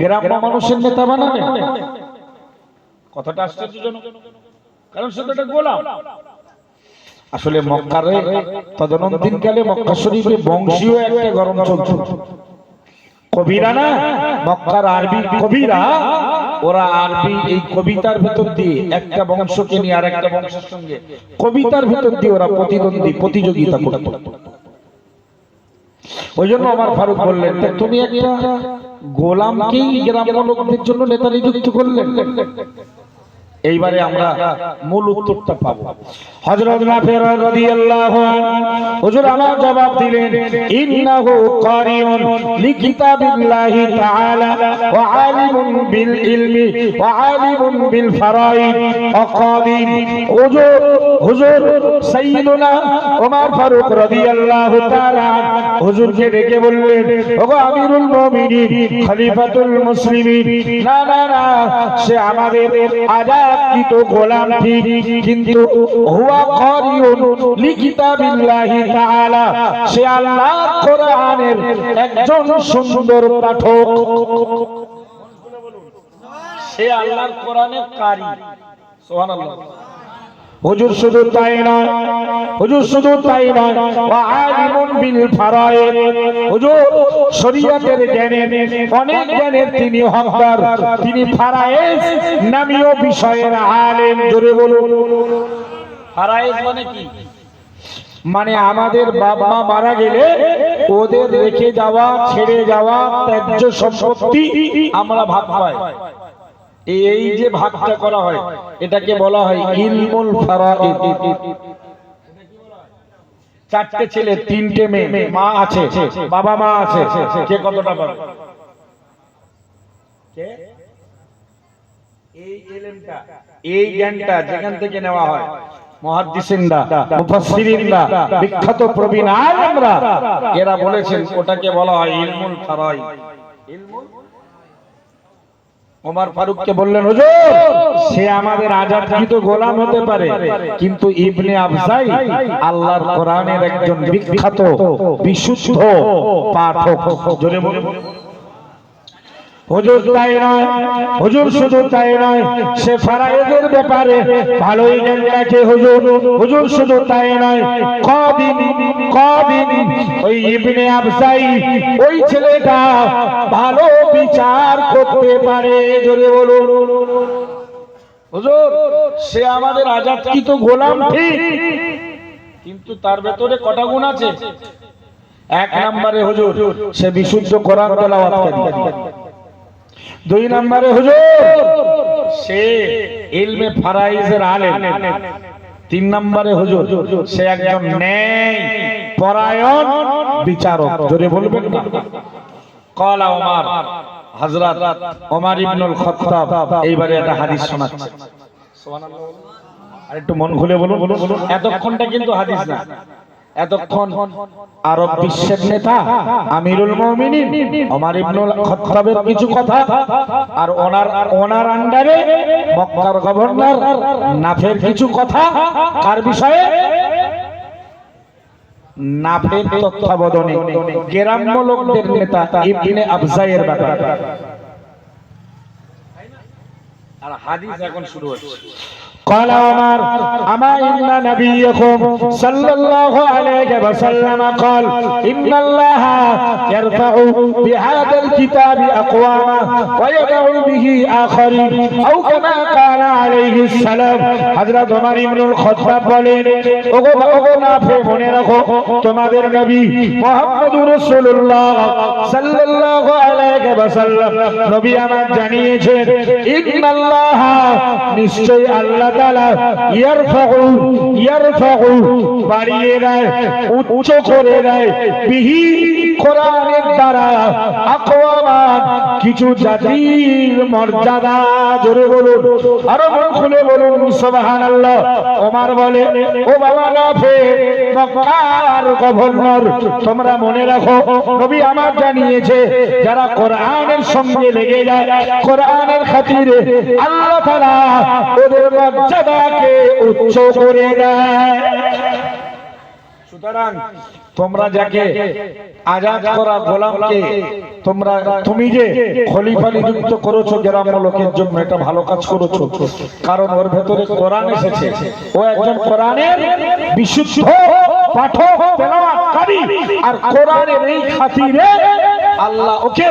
গ্রাম্য মানুষের নেতা বানালে। কথাটা আশ্চর্যজনক, কারণ সে তো একটা গোলাম। আসলে মক্কারে তদনন্দিন কালে মক্কা শরীফে বংশীয় একটা গরম চলছিল। কবিরা না, মক্কার আরবি কবিরা, ওরা আরবি এই কবিতার ভিতর দিয়ে একটা বংশকে নিয়ে আর একটা বংশের সঙ্গে কবিতার ভিতর দিয়ে ওরা প্রতিযোগিতা করত। ওই জন্য ওমর ফারুক বললেন, তুমি একটা গোলামকেই গ্রাম্য লোকদের জন্য নেতা নিযুক্ত করলেন। এইবারে আমরা মূল উত্তরটা পাবো। হযরত নাফি রাদিয়াল্লাহু আনহু হুজুর আমার জবাব দিলেন, ইন্নাহু কারিউন লিকিতাবিল্লাহি তাআলা ওয়া আলিমুন বিল ইলমি ওয়া আলিমুন বিল ফারাইদ ওয়া কাদির। হুজুর সাইয়্যিদুনা ওমর ফারুক রাদিয়াল্লাহু তাআলা হুজুরকে ডেকে বললেন, ওগো আমিরুল মুমিনিন, খলিফাতুল মুসলিমিন, না না না, সে আমাদের আজাদকৃত গোলাম ঠিক, কিন্তু হুয়া কারিউন লিকিতাবিল্লাহি তাআলা, সে আল্লাহর কোরআনের একজন সুন্দর পাঠক। সে আল্লাহর কোরআনের কারি। সুবহানাল্লাহ। হুজুর শুধু তাই নয়, হুজুর শুধু তাই নয়, ওয়া আলিমুন বিল ফারায়েদ, হুজুর শরীয়তের জ্ঞানে অনেক জ্ঞানের তিনি হকদার, তিনি ফারায়েজ নামীয় বিষয়ের আলেম। জোরে বলুন। ফারায়েজ মানে কি? মানে আমাদের বাবা মা মারা গেলে ওদের রেখে যাওয়া, ছেড়ে যাওয়া ত্যায্য সম্পত্তি আমরা ভাগ পাই। এই যে ভাগটা করা হয় এটাকে বলা হয় ইলমুল ফারাইদ। চারটে ছেলে, তিনটে মেয়ে, মা আছে, বাবা মা আছে, কে কতটা পাবে? কে? এই ইলমটা, এই জ্ঞানটা যেখান থেকে নেওয়া হয় মুহাদ্দিসিনরা, মুফাসসিরিনরা, বিখ্যাত প্রবীণ আলেমরা, এরা বলেছেন ওটাকে বলা হয় ইলমুল ফারাইদ। ইলমুল ওমর ফারুককে বললেন, হুজুর সে আমাদের আজাদকৃত গোলাম হতে পারে, কিন্তু ইবনে আফজাই আল্লাহর কোরআনের একজন বিখ্যাত বিশুদ্ধ পাঠক। জোরে বলুন। হুজুর তাই নয়, হুজুর শুধু তাই নয়, সে ফারায়েদের ব্যাপারে ভালোই জ্ঞান রাখে। হুজুর শুধু তাই নয়, কদিন ওই ইবনে আফজাই ওই ছেলেটা ভালো বিচার করতে পারে। জোরে বলুন। হুজুর সে আমাদের আজাদকৃত গোলাম ঠিক, কিন্তু তার ভেতরে কটা গুণ আছে? এক নম্বরে হুজুর সে বিশুদ্ধ কোরআন তেলাওয়াতকারী। দুই নম্বরে হুজুর সে ইলমে ফারাইজের আলেম। তিন নম্বরে হুজুর সে একজন ন্যায় পরায়ণ বিচারক। জোরে বলবেন না। ক্বালা ওমর, হযরত ওমর ইবনুল খাত্তাব এইবারে একটা হাদিস শোনাচ্ছে। সুবহানাল্লাহ। আর একটু মন খুলে বলুন। এতক্ষণটা কিন্তু হাদিস না, এতক্ষণ আরব বিশ্বের নেতা আমিরুল মুমিনিন ওমর ইবনুল খাত্তাবের কিছু কথা, আর ওনার আন্ডারে মক্কার গভর্নর নাফের কিছু কথা। কার বিষয়ে? নাফের তত্ত্বাবধানে গ্রাম্য লোকদের নেতা ইবনে আফজাইয়ের ব্যাপারে। আর হাদিস এখন শুরু হচ্ছে। قال عمر أما إن نبيكم صلى الله عليه وسلم قال إن الله يرفع بهذا الكتاب أقواما ويدع به آخرين أو كما قال عليه السلام। حضرت عمر بن الخطاب বলেন, ওগো নাফে মনে রাখো, তোমাদের নবী মুহাম্মদুর রাসূলুল্লাহ সাল্লাল্লাহু আলাইহি ওয়াসাল্লাম নবী আমার জানিয়েছেন, ইন্নাল্লাহ, নিশ্চয় আল্লাহ তাআলা ইয়ারফাউ বাড়িয়ে দেয়, উচ্চ করে দেয়, বিহি কোরআনের দ্বারা আকওয়ামান কিছু জাতির মর্যাদা। জোরে বলুন, আরো মন খুলে বলুন সুবহানাল্লাহ। ওমর বলে, ও বাবা নাফে, মক্কার গভর্নর, তোমরা মনে রাখো নবী আমার জানিয়েছে যারা কোরআনের সঙ্গে লেগে যায়, কোরআনের খাতিরে আল্লাহ তাআলা ওদের মর্যাদাকে উচ্চ করে দেয়। সুতরাং তোমরা যাকে আজাদ করা গোলামকে তুমি যে খলিফা নিযুক্ত করেছো গ্রাম্য লোকের জন্য, এটা ভালো কাজ করেছো, কারণ ওর ভেতরে কোরআন এসেছে। ও একজন কোরআনের বিশুদ্ধ পাঠক, তেলাওয়াতকারী, আর কোরআনের এই খাতিরে আল্লাহ ওকে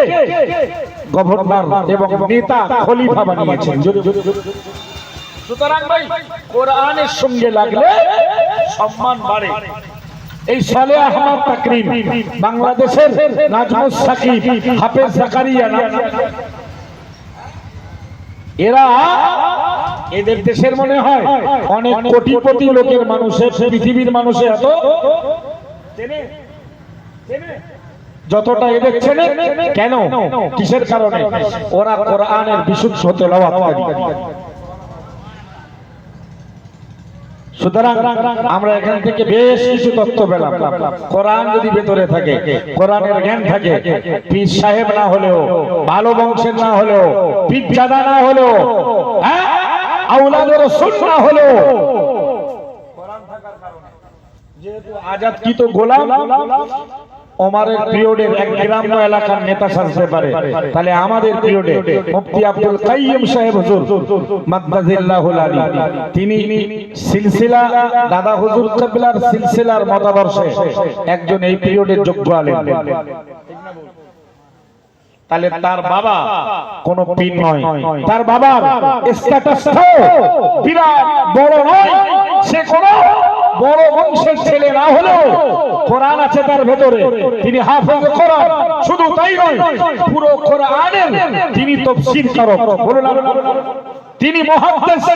গভর্নর এবং নেতা খলিফা বানিয়েছেন। সুতরাং ভাই কোরআনের সঙ্গে লাগলে সম্মান বাড়ে। এই সালেহ আহমদ তাকরিম, বাংলাদেশের নাজমুস সাকিব, হাফেজ জাকারিয়া, এরা এদের দেশের মনে হয় অনেক কোটিপতি লোকের মানুষের পৃথিবীর মানুষে এত চেনে যতটা এদের চেনে কেন কিসের কারণে ওরা কোরআনের বিশুদ্ধ তেলাওয়াত করে সুতরাং আমরা এখান থেকে বেশ কিছু তথ্য পেলাম কোরআন যদি ভেতরে থাকে কোরআনের জ্ঞান থাকে পীর সাহেব না হলেও ভালো বংশের না হলেও পীরজাদা না হলেও আওলাদে রাসূল না হলেও কোরআন থাকার কারণে যেহেতু আজাদকৃত গোলাম ওমরের পিরিয়ডের এক গ্রাম্য এলাকার নেতা সাজতে পারে তাহলে আমাদের পিরিয়ডে মুফতি আব্দুল কাইয়্যিম সাহেব হুজুর মাদ্দাজিল্লাহুল আলী তিনি সিলসিলা দাদা হুজুর কিবলার সিলসিলার মতাদর্শে একজন এই পিরিয়ডের যোগ্য আলেম তাহলে তার বাবা কোন পীর নয় তার বাবার স্ট্যাটাস বিরাট বড় নয় সে কোন বড় বংশের ছেলে না হলেও কোরআন আছে তার ভেতরে তিনি হাফেজ কোরআন শুধু তাই নয় পুরো কোরআনের তিনি তাফসীর কারক বলুন তিনি মুহাদ্দিস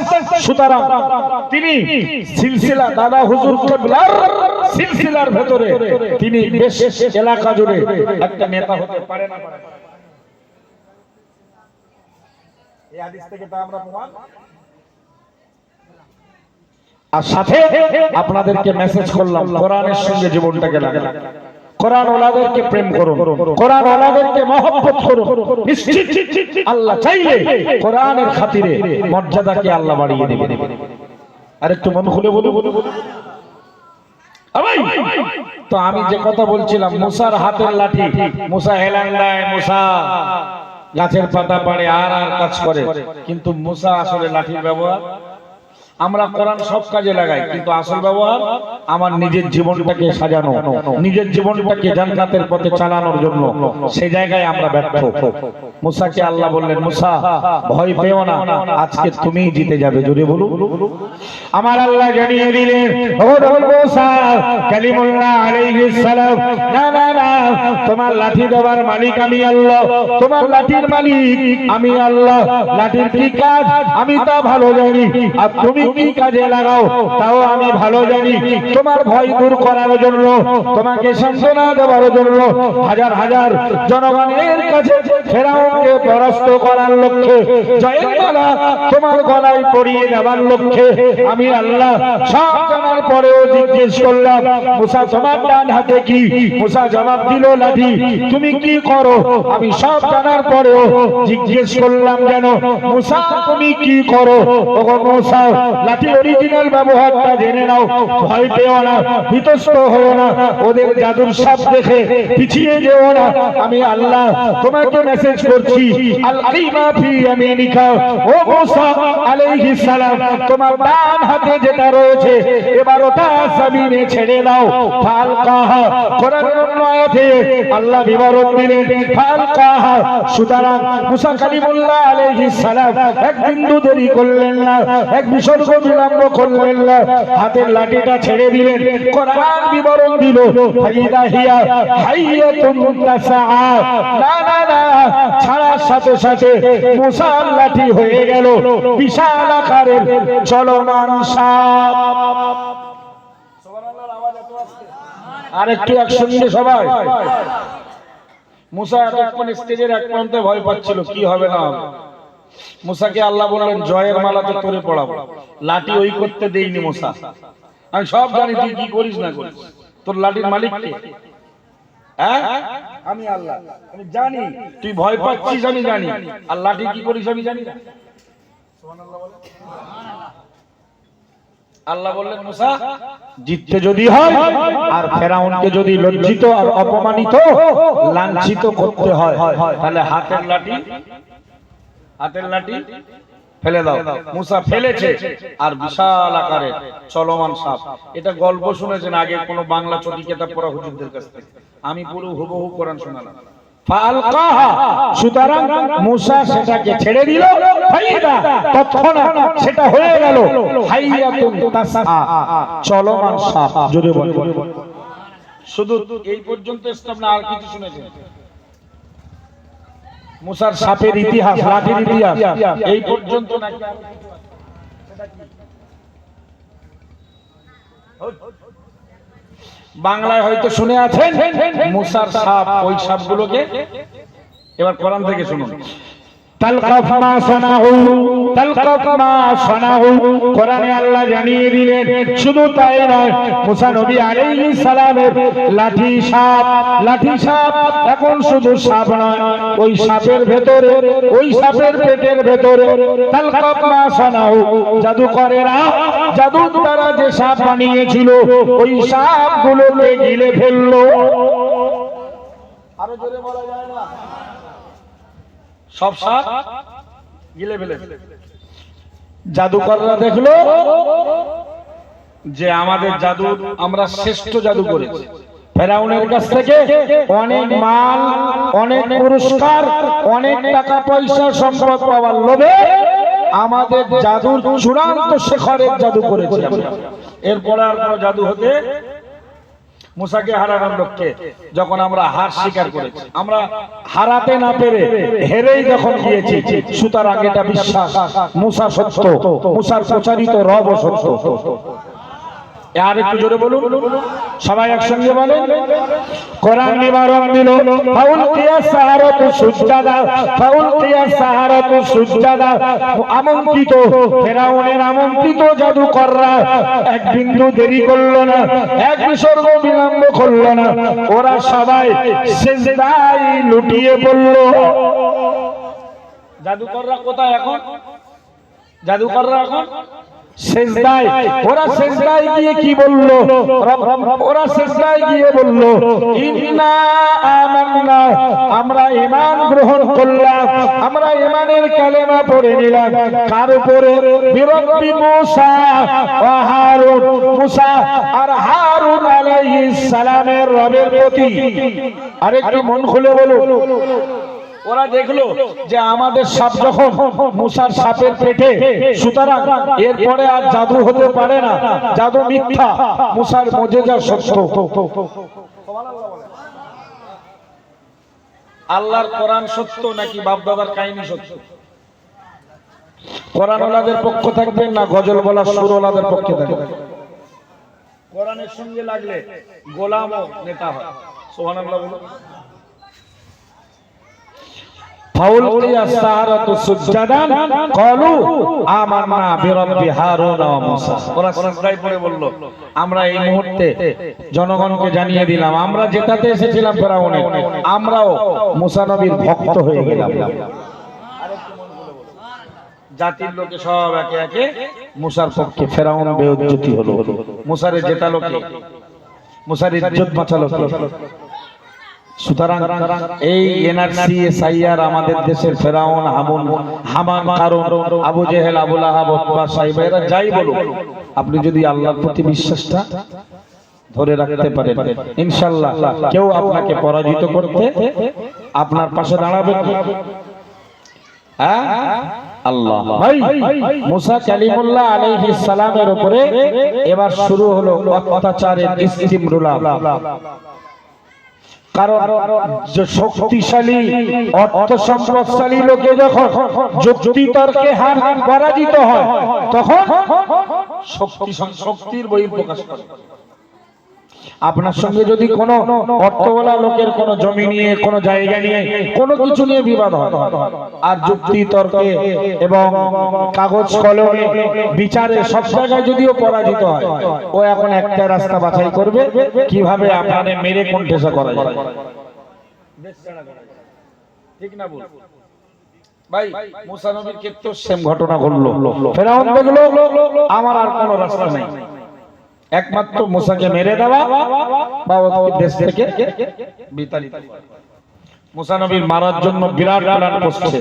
সুতরাং তিনি সিলসিলা দাদা হুজুর কিবলার সিলসিলার ভেতরে তিনি বেশ এলাকা জুড়ে একটা নেতা হতে পারে না এই হাদিস থেকে তা আমরা প্রমাণ আর সাথে আপনাদেরকে মেসেজ করলাম কোরআনের সঙ্গে জীবনটাকে লাগান কোরআন ওয়ালাদেরকে প্রেম করুন কোরআন ওয়ালাদেরকে মহব্বত করুন নিশ্চিত আল্লাহ চাইলে কোরআনের খাতিরে মর্যাদাকে আল্লাহ বাড়িয়ে দেবেন আর একটু মন খুলে বলুন তো আমি যে কথা বলছিলাম মুসার হাতের লাঠি মুসা হেলান দেয় মুসা গাছের পাতা পাড়ে আর কাজ করে কিন্তু মুসা আসলে লাঠির ব্যবহার আমরা কোরআন সব কাজে লাগাই কিন্তু আসল ব্যবহার আমার নিজের জীবনটাকে সাজানো নিজের জীবনটাকে জান্নাতের পথে চালানোর জন্য সেই জায়গায় আমরা ব্যর্থ মুসাকে আল্লাহ বললেন মুসা ভয় পেও না আজকে তুমিই জিতে যাবে জোরে বলুন আমার আল্লাহ জানিয়ে দিলেন ও মুসা কালিমুল্লাহ আলাইহিস সালাম না না না তোমার লাঠি দেওয়ার মালিক আমি আল্লাহ তোমার লাঠির মালিক আমি আল্লাহ লাঠির কি কাজ আমি তা ভালো জানি আর তুমি কি কাজে লাগাও তাও আমি ভালো জানি তোমার ভয় দূর করার জন্য তোমাকে সান্ত্বনা দেওয়ার জন্য হাজার হাজার জনগণের কাছে ফেরাউনকে পরাস্ত করার লক্ষ্যে জয়ের মালা তোমার গলায় পরিয়ে দেওয়ার লক্ষ্যে আমি আল্লাহ সব জানার পরেও জিজ্ঞেস করলাম মুসা তোমার ডান হাতে কি মুসা জবাব দিল লাঠি তুমি কি করো আমি সব জানার পরেও জিজ্ঞেস করলাম যেন মুসা তুমি কি করো ওগো মুসা লাঠি অরিজিনাল ব্যবহারটা জেনে নাও ভয় পেও না ভীতস্ত হও না ওদের জাদুর সাপ দেখে পিছিয়ে যেও না আমি আল্লাহ তোমাকে মেসেজ করছি আল আলিমা ফি ইয়ামিনিকা ও মুসা আলাইহিস সালাম তোমার ডান হাতে যেটা রয়েছে এবার ওটা জমিনে ছেড়ে দাও ফালকাহা কোরআনের আয়াতে আল্লাহ বিবরণ দিলেন ফালকাহা সুতরাং মুসা কালিমুল্লাহ আলাইহিস সালাম এক বিন্দু দেরি করলেন না এক বিসর্গ বিলম্ব করলেন না হাতের লাঠিটা ছেড়ে দিলেন কোরআন বিবরণ দিল ফাইদা হিয়া হাইয়াতুন তাসআ না না না ছাড়ার সাথে সাথে মুসার লাঠি হয়ে গেল বিশাল আকারের চলমান সাপ সুবহানাল্লাহর আওয়াজ এত আসছে আর একটু একসঙ্গে সবাই মুসা এতক্ষণ স্টেজের এক প্রান্তে ভয় পাচ্ছিল কি হবে না হবে মুসাকে আল্লাহ বললেন জয়ের মালাতে তোরে পড়াবো লাঠি ওই করতে দেইনি মুসা আমি সব জানি তুই কি করিস না করিস তোর লাঠির মালিক কে আমি আল্লাহ আমি জানি তুই ভয় পাচ্ছিস আমি জানি আর লাঠি কি করিস আমি জানি না সুবহানাল্লাহ বলে আল্লাহ বললেন মুসা জিততে যদি হয় আর ফেরাউনকে যদি লজ্জিত আর অপমানিত লাঞ্ছিত করতে হয় তাহলে হাতের লাঠি ফেলে দাও মুসা ফেলেছে আর বিশাল আকারে চলমান সাপ এটা গল্প শুনেছেন আগে কোন বাংলা চটি কিতাব পড়া হুজুরদের কাছ থেকে আমি পুরো হুবহু কোরআন শোনালাম ফালকাহা সুতরাং মুসা সেটাকে ছেড়ে দিল ফাইদা তৎক্ষণাৎ সেটা হয়ে গেল হাইয়াতুন তাসআ চলমান সাপ জোরে বলে শুধু এই পর্যন্ত স্টপ না আর কিছু শুনেছেন মুসার সাপের ইতিহাস লাঠির ইতিহাস এই পর্যন্ত নাকি বাংলায় হয়তো শুনে আছেন মুসার সাপ, ওই সাপগুলোকে এবার কোরআন থেকে শুনুন। তালকাফ মা সানাহু, তালকাফ মা সানাহু, কোরআনে আল্লাহ জানিয়ে দিলেন শুধু তাই নয়, মুসা নবী আলাইহিস সালামের লাঠি সাপ, লাঠি সাপ এখন শুধু সাপ নয়, ওই সাপের ভেতরে, ওই সাপের পেটের ভেতরে তালকাফ মা সানাহু, জাদুকরেরা জাদুর দ্বারা যে সাপ বানিয়েছিল ওই সাপগুলোকে গিলে ফেললো। আরো জোরে বলা যায় না? সব সাপ গিলে ফেলে। জাদুকররা দেখলো যে আমাদের জাদু, আমরা শ্রেষ্ঠ জাদু করেছি। ফেরাউনের কাছ থেকে অনেক মাল, অনেক পুরস্কার, অনেক টাকা পয়সা সম্পদ পাওয়ার লোভে আমাদের জাদুর চূড়ান্ত শেখরের জাদু করেছি। এরপরে আর কোনো জাদু হতে মুসাকে হারানোর লক্ষ্যে যখন আমরা হার স্বীকার করেছি, আমরা হারাতে না পেরে হেরেই যখন গিয়েছি, সুতরাং এটা বিশ্বাস মুসা সত্য, মুসার প্রচারিত রব সত্য। আর একটু জোরে বলুন, সবাই একসঙ্গে বলেন। কোরআন নিবারণ দিল, ফাউলকিয়া সাহারাতু সুজদাদা, ফাউলকিয়া সাহারাতু সুজদাদা, আমন্ত্রিত ফেরাউনের আমন্ত্রিত জাদুকররা এক বিন্দু দেরি করলো না, এক বিসর্গ বিলম্ব করলো না, ওরা সবাই সিজদায় লুটিয়ে পড়ল। জাদুকররা কোথায় এখন? জাদুকররা এখন সিজদায়। ওরা সিজদায় গিয়ে কি বললো? ওরা সিজদায় গিয়ে বললো, ইন্না আমান্না, আমরা ঈমান গ্রহণ করলাম, আমরা ঈমানের কালেমা পড়ে নিলাম। কার উপরে? বিরব্বি মুসা ওয়া হারুন, মুসা আর হারুন আলাইহিস সালামের রবের প্রতি। আরেকটু মন খুলে বলুন। ওরা দেখলো যে আমাদের সাপ যখন মুসার সাপের পেটে, সুতরাং এরপরে আর জাদু হতে পারে না, জাদু মিথ্যা, মুসার মুজিজা সত্য। আল্লাহর কোরআন সত্য নাকি বাপদাদার কাহিনী সত্য? কোরআন ওয়ালাদের পক্ষ থাকবেন না গজল বলা সুর ওয়ালাদের পক্ষে থাকবেন? কোরআনের সঙ্গে লাগলে গোলাম ও নেতা হয়। সুবহানাল্লাহ বলুন। ফাউলকিয়া সাহারাতু সুজদাদান ক্বালু আমান্না বিরাব্বি হারুন ওয়া মুসা। ওরা সিজদায় পড়ে বলল, আমরা এই মুহূর্তে জনগণকে জানিয়ে দিলাম, আমরা জেতাতে এসেছিলাম ফেরাউনের, আমরাও মুসা নবীর ভক্ত হয়ে গেলাম। জাতির লোকে সব একে একে মুসার পক্ষে, ফেরাউন বেইজ্জতি হলো। মুসারে জেতালো কে? মুসার ইজ্জত বাঁচালো কে? সুতরাং এই এনআরসি এসআইআর আমাদের দেশের ফেরাউন, হামান, কারুন, আবু জেহেল, আবু লাহাব, উতবা, সাইবা, এরা যাই বলুক, আপনি যদি আল্লাহর প্রতি বিশ্বাসটা ধরে রাখতে পারেন, ইনশাআল্লাহ কেউ আপনাকে পরাজিত করতে আপনার পাশে দাঁড়াবে না। হ্যাঁ, আল্লাহ। ভাই মুসা কালিমুল্লাহ আলাইহিস সালামের উপরে এবার শুরু হলো অত্যাচারের ইস্তিমরুলা। কারণ যে শক্তিশালী, অর্থ সম্পদশালী লোকে যখন যুক্তি তর্কে হার পরাজিত হয়, তখন শক্তির বহিঃপ্রকাশ করে। আপনার সঙ্গে যদি কোনো অর্থওয়ালা লোকের কোনো জমি নিয়ে, কোনো জায়গা নিয়ে, কোনো কিছু নিয়ে বিবাদ হয়, আর যুক্তি তর্কে এবং কাগজ কলমে বিচারে সব জায়গায় যদিও পরাজিত হয়, ও এখন একটা রাস্তা বাছাই করবে কিভাবে আপনাদের মেরে কণ্ঠেসা করা যায়। ঠিক না বল ভাই? মুসা নবীর ক্ষেত্রে সেম ঘটনা ঘটলো। ফেরাউন দেখলো আমার আর কোনো রাস্তা নেই, একমাত্র মুসাকে মেরে দেওয়া বা দেশ থেকে বিতাড়িত। মুসা নবীর মারার জন্য বিরাট প্ল্যান করছে,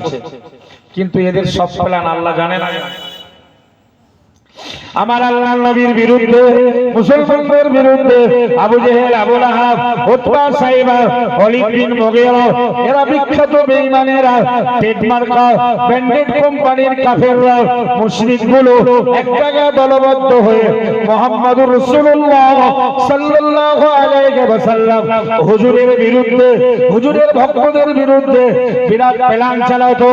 কিন্তু এদের সব প্ল্যান আল্লাহ জানে না। আমার আল্লাহর নবীর বিরুদ্ধে, মুসলমানদের বিরুদ্ধে আবু জেহেল, আবু লাহাব, উতবা, সাইবা, ওয়ালিদ বিন মুগীরা, এরা বিখ্যাত বেঈমানেরা, পেটমার্কা ব্যান্ডেড কোম্পানির কাফেররা, মুশরিকগুলো এক জায়গায় দলবদ্ধ হয়ে মুহাম্মদুর রাসূলুল্লাহ সাল্লাল্লাহু আলাইহি ওয়াসাল্লাম হুজুরের বিরুদ্ধে, হুজুরের ভক্তদের বিরুদ্ধে বিরাট প্ল্যান চালাতো,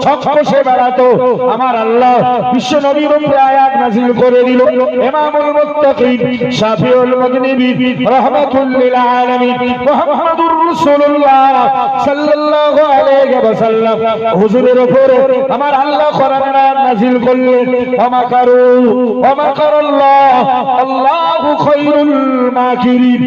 ছক কষে বেড়াতো। আমার আল্লাহ বিশ্ব নবীর উপরে আয়াত নাযিল করে দিল, ইমামুল মুত্তাকিন শাফিউল মুযনিবিন রাহমাতুল লিল আলামিন মুহাম্মদুর রাসূলুল্লাহ সাল্লাল্লাহু আলাইহি ওয়াসাল্লাম হুজুরের উপরে আমার আল্লাহ কোরআনের আয়াত নাযিল করলেন, ওয়ামাকারু ওয়ামাকারাল্লাহ আল্লাহু খায়রুল মাকিরিন।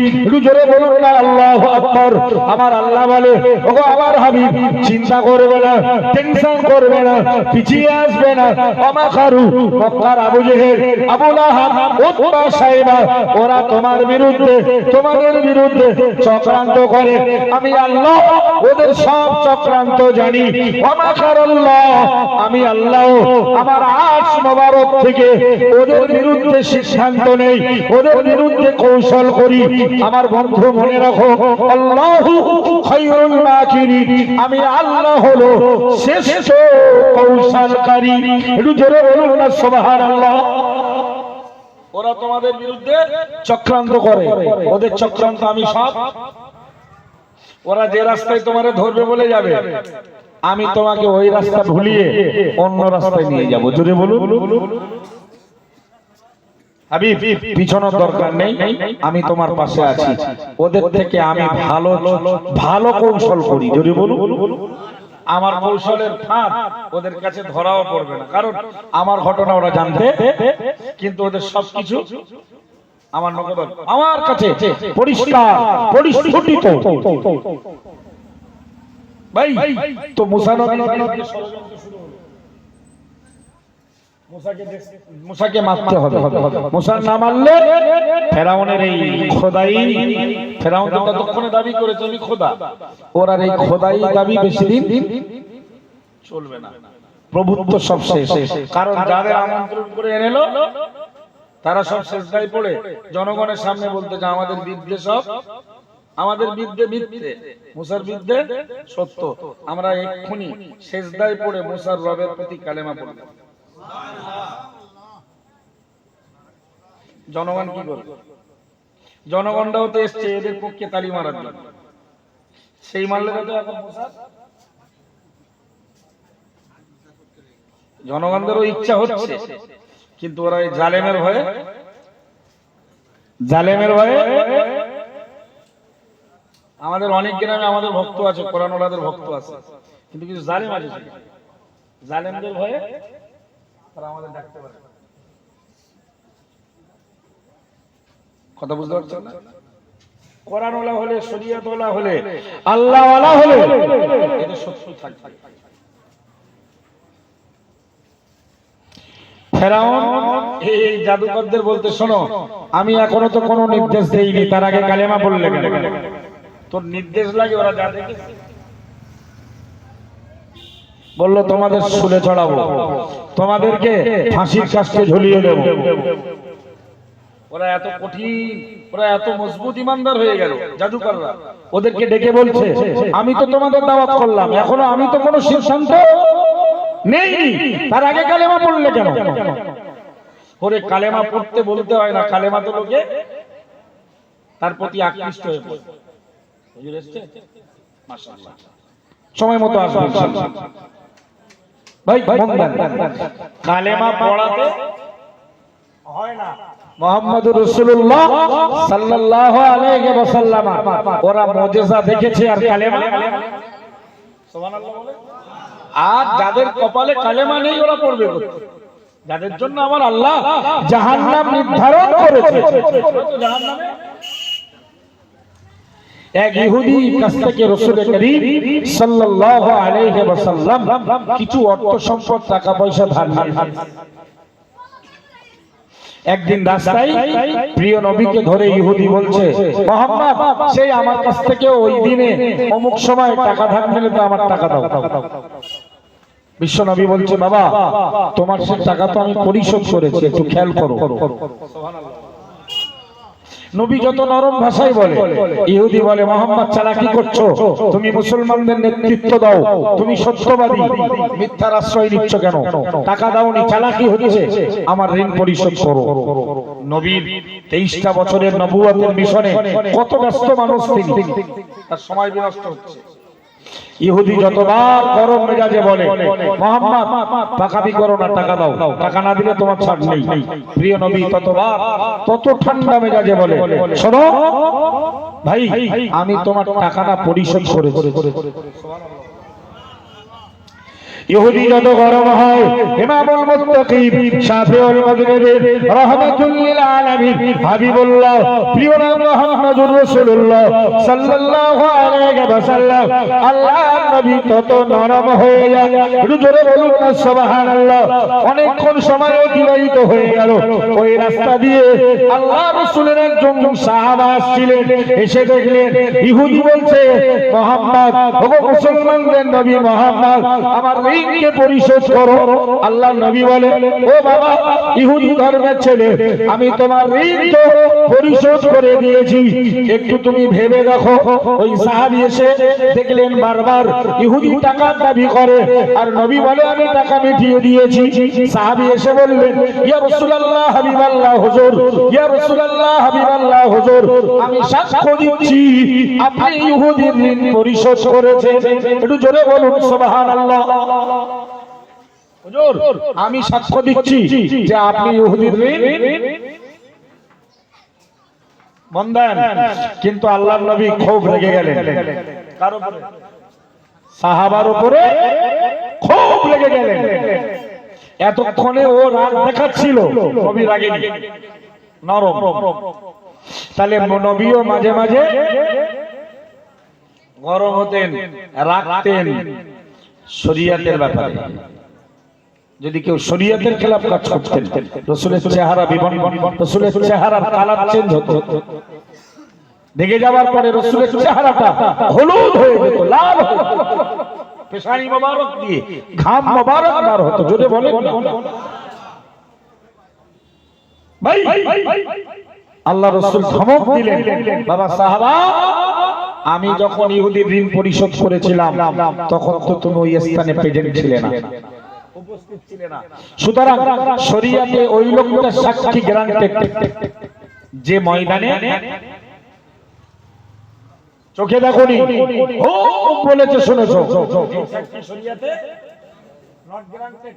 জোরে বলুন না আল্লাহু আকবার। আমার আল্লাহ বলে, ওগো আমার হাবিব, চিন্তা করবে না, টেনশন করবে না, পিছিয়ে আসবে না। ওয়ামাকারু, মক্কার আবু জেহেল, আবু লাহাব, উতবা, সাইবা, ওরা তোমার বিরুদ্ধে, তোমাদের বিরুদ্ধে চক্রান্ত করে। আমি আল্লাহ ওদের সব চক্রান্ত জানি। ওয়ামাকারাল্লাহ, আমি আল্লাহ আমার আরশ মোবারক থেকে ওদের বিরুদ্ধে সিদ্ধান্ত নেই, ওদের বিরুদ্ধে কৌশল করি। আমার বন্ধু মনে রাখো, আল্লাহু খায়রুল মাকিরিন, আমি আল্লাহ হলো শ্রেষ্ঠ কৌশলকারী। একটু জোরে বলুন না সুবহানাল্লাহ। ওরা তোমাদের বিরুদ্ধে চক্রান্ত করে, ওদের চক্রান্ত আমি সব, ওরা যে রাস্তায় তোমারে ধরবে বলে যাবে, আমি তোমাকে ওই রাস্তা ভুলিয়ে অন্য রাস্তায় নিয়ে যাব। জোরে বলুন। হাবিব, পিছনের দরকার নেই, আমি তোমার পাশে আছি। ওদের থেকে আমি ভালো ভালো কৌশল করি। জোরে বলুন। আমার কৌশলের ফাঁদ ওদের কাছে ধরাও পড়বে না, কারণ আমার ঘটনা ওরা জানতে, কিন্তু ওদের সবকিছু আমার নগদ আমার কাছে পরিষ্কার পরিস্ফুটিত। ভাই তো মুসা নবী মুসাকে মারতে হবে, মুসা না মারলে ফেরাউনের এই খোদাই, ফেরাউন তো ততক্ষণে দাবি করেছে আমি খোদা, ওর আর এই খোদাই দাবি বেশি দিন চলবে না। প্রভুত্ব সব শেষ, কারণ যাদের আমন্ত্রণ করে এনেলো তারা সব সেজদায় পড়ে জনগণের সামনে বলতে যে আমাদের বিরুদ্ধে সব, আমাদের বিরুদ্ধে মিথ্যে, মুসার বিরুদ্ধে সত্য। আমরা এক্ষুনি সেজদায় পড়ে মুসার রবের প্রতি কালেমা পড়ব। জনগণ কি করবে? জনগণটাও তো এসছে এদের পক্ষে তালি মারার জন্য, সেই মারলে তো এখন মুসার জনগণদেরও ইচ্ছা হচ্ছে, কিন্তু ওরা এই জালেমের ভয়ে, জালেমের ভয়ে। আমাদের অনেক গ্রামে আমাদের ভক্ত আছে, কোরআন ওয়ালাদের ভক্ত আছে, কিন্তু কিছু জালেম আছে, জালেমদের ভয়ে তারা আমাদের ডাকতে পারে। কথা বুঝতে পারছেন না? কোরআন ওয়ালা হলে, শরীয়ত ওয়ালা হলে, আল্লাহ ওয়ালা হলে এদের শত্রু থাকবে। ফেরাউন এই জাদুকরদের বলতে, শোনো আমি এখনো তো কোনো নির্দেশ দেইনি, তার আগে কালেমা বললে কেন? তোর নির্দেশ লাগে, ওরা যা দেখেছে বললো তোমাদের শুলে চড়াবো, তোমাদেরকে ফাঁসির কাস্টে ঝুলিয়ে দেবো। ওরা এত কঠিন, ওরা এত মজবুত ইমানদার হয়ে গেল জাদুকররা। ওদেরকে ডেকে বলছে, আমি তো তোমাদের দাওয়াত করলাম, এখনো আমি তো কোনো সিদ্ধান্ত নেই, তার আগে কালেমা পড়লে কেন? ওরে কালেমা পড়তে বলতে হয় না, কালেমা তো লোকে তার প্রতি আকৃষ্ট হয়ে পড়ে। মাশাআল্লাহ, সময় মতো আসবে ভাই। কালেমা পড়াতে হয় না, মুহাম্মদুর রাসূলুল্লাহ সাল্লাল্লাহু আলাইহি ওয়াসাল্লাম ওরা মুজিজা দেখেছে আর কালেমা, সুবহানাল্লাহ বলে। আর যাদের কপালে কালেমা নেই ওরা পড়বে কোথায়? যাদের জন্য আমার আল্লাহ জাহান্নাম নির্ধারণ করেছে। জাহান্নামে এক ইহুদি কাছ থেকে রাসূল করিম সাল্লাল্লাহু আলাইহি ওয়াসাল্লাম কিছু অর্থ সম্পদ, টাকা পয়সা ধার নিয়েছেন। একদিন রাস্তায় প্রিয় নবীকে ধরে ইহুদি বলছে, মুহাম্মদ সেই আমার কাছ থেকে ওই দিনে অমুক সময় টাকা ধার নিলে তো আমার টাকা দাও। বিশ্বনবী বলছে বাবা তোমার সে টাকা তো আমি পরিশোধ করেছি, একটু খেয়াল করো। নবী যত নরম ভাষায় বলে, ইহুদি বলে মুহাম্মদ চালাকি করছো, তুমি মুসলমানদের নেতৃত্ব দাও, তুমি সত্যবাদী, মিথ্যার আশ্রয় নিচ্ছ কেন? টাকা দাওনি, চালাকি হচ্ছে, আমার ঋণ পরিশোধ করো। নবীর 23টা বছরের নবুয়তের মিশনে কত ব্যস্ত মানুষ তিনি, তার সময় বিনষ্ট হচ্ছে। ইহুদি যতবার গরম মেজাজে বলে মুহাম্মদ টাকাবি করো না, টাকা দাও, টাকা না দিলে তোমার ছাড় নেই। প্রিয় নবী তত ঠান্ডা মেজাজে বলে শোনো ভাই, আমি তোমার টাকাটা পরিশোধ করেছি। ইহুদি যত গরম হয়, ইমামুল মুত্তাকিন শাফিউল মাযহাব রাহমাতুল লিল আলামিন হাবিবুল্লাহ প্রিয় নবী মুহাম্মদুর রাসূলুল্লাহ সাল্লাল্লাহু আলাইহি ওয়াসাল্লাম আল্লাহর নবী তত নরম হয়ে যায়। জোরে বলুন না সুবহানাল্লাহ। অনেকক্ষণ সময় অতিবাহিত হয়ে গেল, ওই রাস্তা দিয়ে আল্লাহ রাসূলের একজন সাহাবা আসছিলেন, এসে দেখলেন ইহুদি বলছে মুহাম্মদ, ওগো মুসলমানদের নবী মুহাম্মদ, আমার ঋণকে পরিশোধ করো। আল্লাহ নবী বলে ও বাবা ইহুদি ধর্মের ছেলে, আমি তোমার ঋণ তো পরিশোধ করে দিয়েছি, একটু তুমি ভেবে দেখো। ওই সাহাবী এসে দেখলেন বারবার ইহুদি টাকার দাবি করে, আর নবী বলে আমি টাকা মিটিয়ে দিয়েছি। সাহাবী এসে বললেন ইয়া রাসূলুল্লাহ হাবিবাল্লাহ হুজুর, ইয়া রাসূলুল্লাহ হাবিবাল্লাহ হুজুর, আমি সাক্ষ্য দিচ্ছি আপনি ইহুদির ঋণ পরিশোধ করেছেন। একটু জোরে বলুন সুবহানাল্লাহ। হুজুর আমি সাক্ষ্য দিচ্ছি যে আপনি ইহুদির ঋণ বন্ধেন। কিন্তু আল্লাহর নবী খুব রেগে গেলেন, কার উপরে? সাহাবার উপরে খুব রেগে গেলেন। এতক্ষণে ও রাগ দেখাচ্ছিল, নবী রাগেনি, নরম। তাহলে নবীও মাঝে মাঝে গরম হতেন, রাখতেন শরীয়তের ব্যাপারে। যদি কেউ শরীয়তের খেলাফ কাজ করতেন, রাসূলের চেহারা রাসূলের চেহারার কালার চেঞ্জ হতো। দেখে যাওয়ার পরে রাসূলের চেহারাটা হলুদ হয়ে যেত, লাল হয়ে যেত, পেশানি মোবারক দিয়ে ঘাম মোবারক বার হতো। জোরে বলেন ভাই। আল্লাহ রাসূল ধমক দিলেন, বাবা সাহাবা আমি যখন ইহুদির ঋণ পরিশোধ করেছিলাম তখন তো তুমি ওই স্থানে প্রেজেন্ট ছিলে না, উপস্থিত ছিলে না। সুতরাং শরীয়তে ওই লোকটা সাক্ষী গ্রান্টেড যে ময়দানে চোখে দেখোনি ও বলেছে শুনেছো, শরীয়তে নট গ্রান্টেড,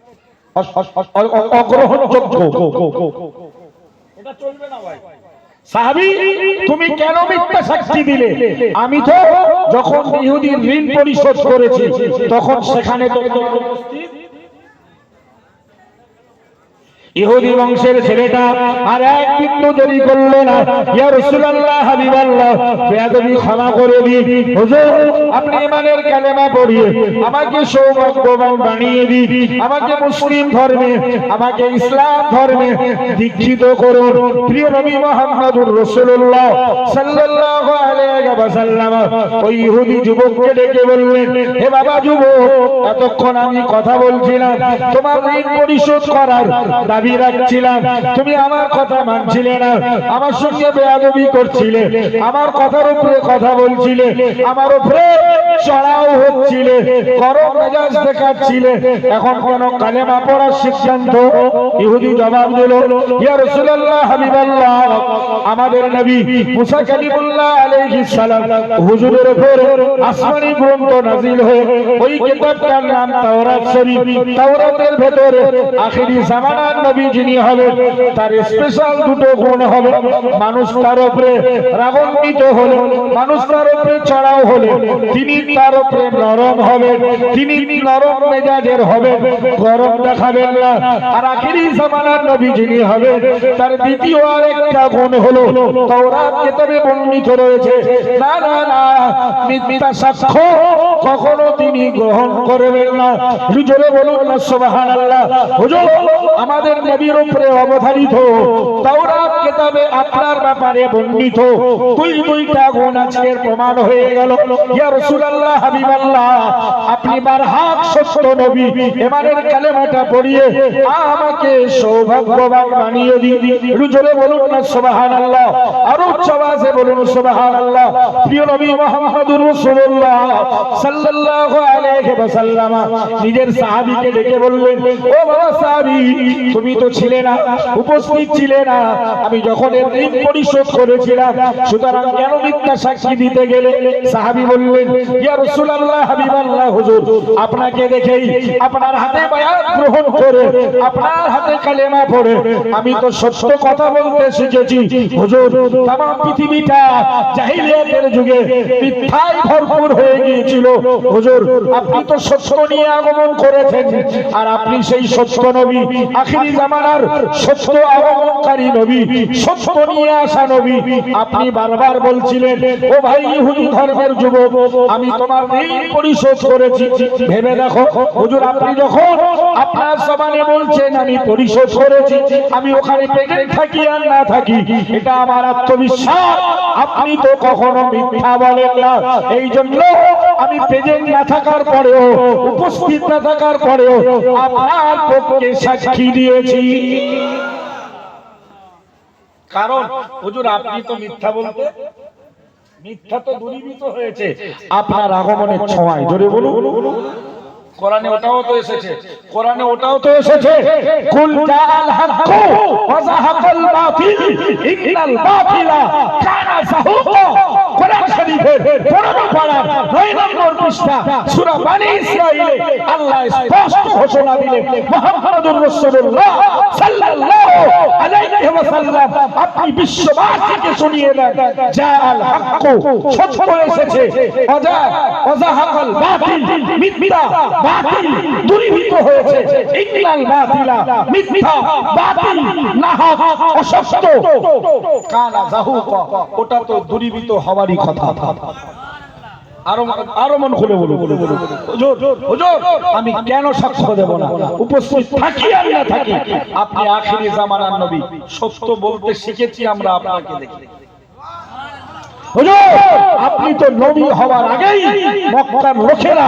অগ্রহণযোগ্য, এটা চলবে না ভাই। সাহাবী তুমি কেন মিথ্যা সাক্ষী দিলে? আমি তো যখন ইহুদির ঋণ পরিশোধ করেছি তখন সেখানে তো উপস্থিত। ইহুদি বংশের ছেলেটা আর এক বিন্দু দেরি করলো না, ইয়া রাসূলুল্লাহ হাবিবাল্লাহ বেয়াদবি ক্ষমা করে দিন হুজুর, আপনি ঈমানের কালেমা পড়িয়ে আমাকে সৌভাগ্যবান বানিয়ে দিন, আমাকে মুসলিম ধর্মে, আমাকে ইসলাম ধর্মে দীক্ষিত করুন। প্রিয় নবী মুহাম্মদুর রাসূলুল্লাহ সাল্লাল্লাহু আলাইহি ওয়াসাল্লাম ওই ইহুদি যুবককে ডেকে বললেন, হে বাবা যুবক, এতক্ষণ আমি কথা বলছিলাম, তোমার ঋণ পরিশোধ করার দাবি রাখছিলাম, তুমি আমার কথা মানছিলে না, আমার সঙ্গে বেয়াদবি করছিলে, আমার কথার উপরে কথা বলছিলে, আমার উপরে চড়াও হচ্ছিলে, গরম মেজাজ দেখাচ্ছিলে, এখন কোন কালেমা পড়ার সিদ্ধান্ত? ইহুদি জবাব দিল, ইয়া রাসূলুল্লাহ হাবিবাল্লাহ, আমাদের নবী মুসা কালিমুল্লাহ আলাইহিস সালাম হুজুরের উপর আসমানী গ্রন্থ নাযিল হয়ে ওই কিতাবটার নাম তাওরাত শরীফ। তাওরাতের ভেতরে আখিরি জামানার নবী যিনি হবে তার স্পেশাল দুটো গুণ হবে, মানুষ তার উপরে রাগান্বিত হলে, মানুষ তার উপরে চড়াও হলে তিনি তার উপরে নরম হবে, তিনি নরম মেজাজের হবে, গরম দেখাবেন না। আর আখিরি জামানার নবী যিনি হবে তার দ্বিতীয় আরেকটা গুণ হলো তাওরাত কিতাবে বর্ণিত রয়েছে, না না না মিথ্যা সাক্ষ্য কখনো তিনি গ্রহণ করবেন না। জোরে বলুন না সুবহানাল্লাহ। হুজুর আমাদের নবীর উপরে অবধারিত তাওরাত কিতাবে আপনার ব্যাপারে বর্ণিত দুইটা গুণ আজকের প্রমাণ হয়ে গেল। ইয়া রাসূলুল্লাহ রাসূলুল্লাহ হাবিবাল্লাহ আপনি বারহাক সত্য নবী ইমানের কালেমাটা পড়িয়ে আমাকে সৌভাগ্যবান বানিয়ে দিন। জোরে বলুন না সুবহানাল্লাহ, আরো উচ্চ আওয়াজে বলুন সুবহানাল্লাহ। প্রিয় নবী মুহাম্মদুর রাসূলুল্লাহ সাল্লাল্লাহু আলাইহি ওয়াসাল্লাম নিজের সাহাবীকে ডেকে বললেন, ও বাবা সাহাবী, তুমি তো ছিলে না, উপস্থিত ছিলে না আমি যখন এর ঋণ পরিশোধ করেছিলাম, সুতরাং কেন মিথ্যা সাক্ষী দিতে গেলে? সাহাবী বললেন, ইয়া রাসূলুল্লাহ হাবিবাল্লাহ, হুজুর আপনাকে দেখেই আপনার হাতে বায়াত গ্রহণ করে আপনার হাতে কালেমা পড়ে আমি তো সত্য কথা বলতে শিখেছি। হুজুর তাম পৃথিবীটা জাহিলিয়াতের যুগে মিথ্যায় ভরপুর হয়ে গিয়েছিল। হুজুর আপনি তো সত্য নিয়ে আগমন করেছেন, আর আপনি সেই সত্য নবী, আখিরি জামানার সত্য আগমনকারী নবী, সত্য নিয়ে আসা নবী। আপনি বারবার বলছিলেন, ও ভাই ইহুদি ধর্মের যুবক, আমি তোমার ঋণ পরিশোধ করেছি। ভেবে দেখো হুজুর, আপনি যখন আপনার জবানে বলছেন আমি পরিশোধ করেছি, আমি ওখানে প্রেজেন্ট থাকি আর না থাকি, এটা আমার আত্মবিশ্বাস। আপনি তো কখনো মিথ্যা বলেন না, এই জন্য আমি প্রেজেন্ট না থাকার পরেও, উপস্থিত না থাকার পরেও আপনার পক্ষে সাক্ষী দিয়েছি। কারণ হুজুর আপনি তো মিথ্যা বলতে, মিথ্যা তো দূরীভূত হয়েছে আপনার আগমনের ছোঁয়ায়। জোরে বলুন। কোরআনে ওটাও তো এসেছে, কোরআনে ওটাও তো এসেছে, কুল জাআল হাক্কু ওয়া যাহাকাল বাতিল ইন্নাল বাতিলা কানা যাহুকা। কোরআন শরীফের 15 পারার 9 নম্বর পৃষ্ঠা সূরা বনী ইসরাঈলে আল্লাহ স্পষ্ট ঘোষণা দিলেন, মুহাম্মদুর রাসূলুল্লাহ সাল্লাল্লাহু আলাইহি ওয়াসাল্লাম আপনি বিশ্ববাসীকে শুনিয়ে দেন, জাআল হাক্কু সত্য এসেছে, ওয়া যাহাকাল বাতিল মিথ্যা বাতিল দূরীভূত হয়েছে, ইন্নাল বাতিলা মিথ্যা বাতিল নাহক অসত্য কানা যাহুকা, ওটা তো দূরীভূত হওয়ারই কথা। আরো মন খুলে বলুন, হুজুর হুজুর আমি কেন সাক্ষ্য দেব না, উপস্থিত থাকি আর না থাকি, আপনি আখিরি জামানার নবী, সত্য বলতে শিখেছি আমরা আপনাকে দেখে। হুজুর আপনি তো নবী হওয়ার আগেই মক্কার লোকেরা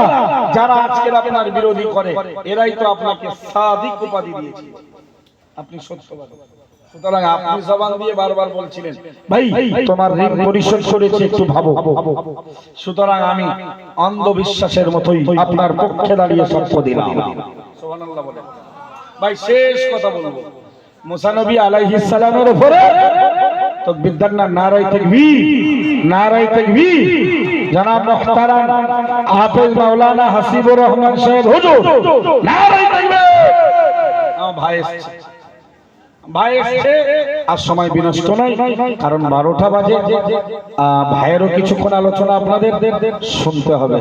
যারা আজকের আপনার বিরোধী করে, এরাই তো আপনাকে সাদিক উপাধি দিয়েছে, আপনি সত্যবাদী। সুতরাং আপনি জবান দিয়ে বারবার বলছিলেন, ভাই তোমার ঋণ পরিশোধ করেছি, একটু ভাবো। সুতরাং আমি অন্ধবিশ্বাসের মতোই আপনার পক্ষে দাঁড়িয়ে সাক্ষ্য দিলাম। সুবহানাল্লাহ বলেন। ভাই শেষ কথা বলবো, মুসা নবী আলাইহিস সালামের উপরে তাকবীর দেন না, নারায়ে তাকবীর, নারায়ে তাকবীর। জনাব মুহতারাম হাফেজ মাওলানা হাসিবুর রহমান সাহেব হুজুর, নারায়ে তাকবীর। ভাই ভাই এসে আর সময় বিনষ্ট নাই, কারণ 12টা বাজে। ভাইয়েরও কিছুক্ষণ আলোচনা আপনাদের শুনতে হবে।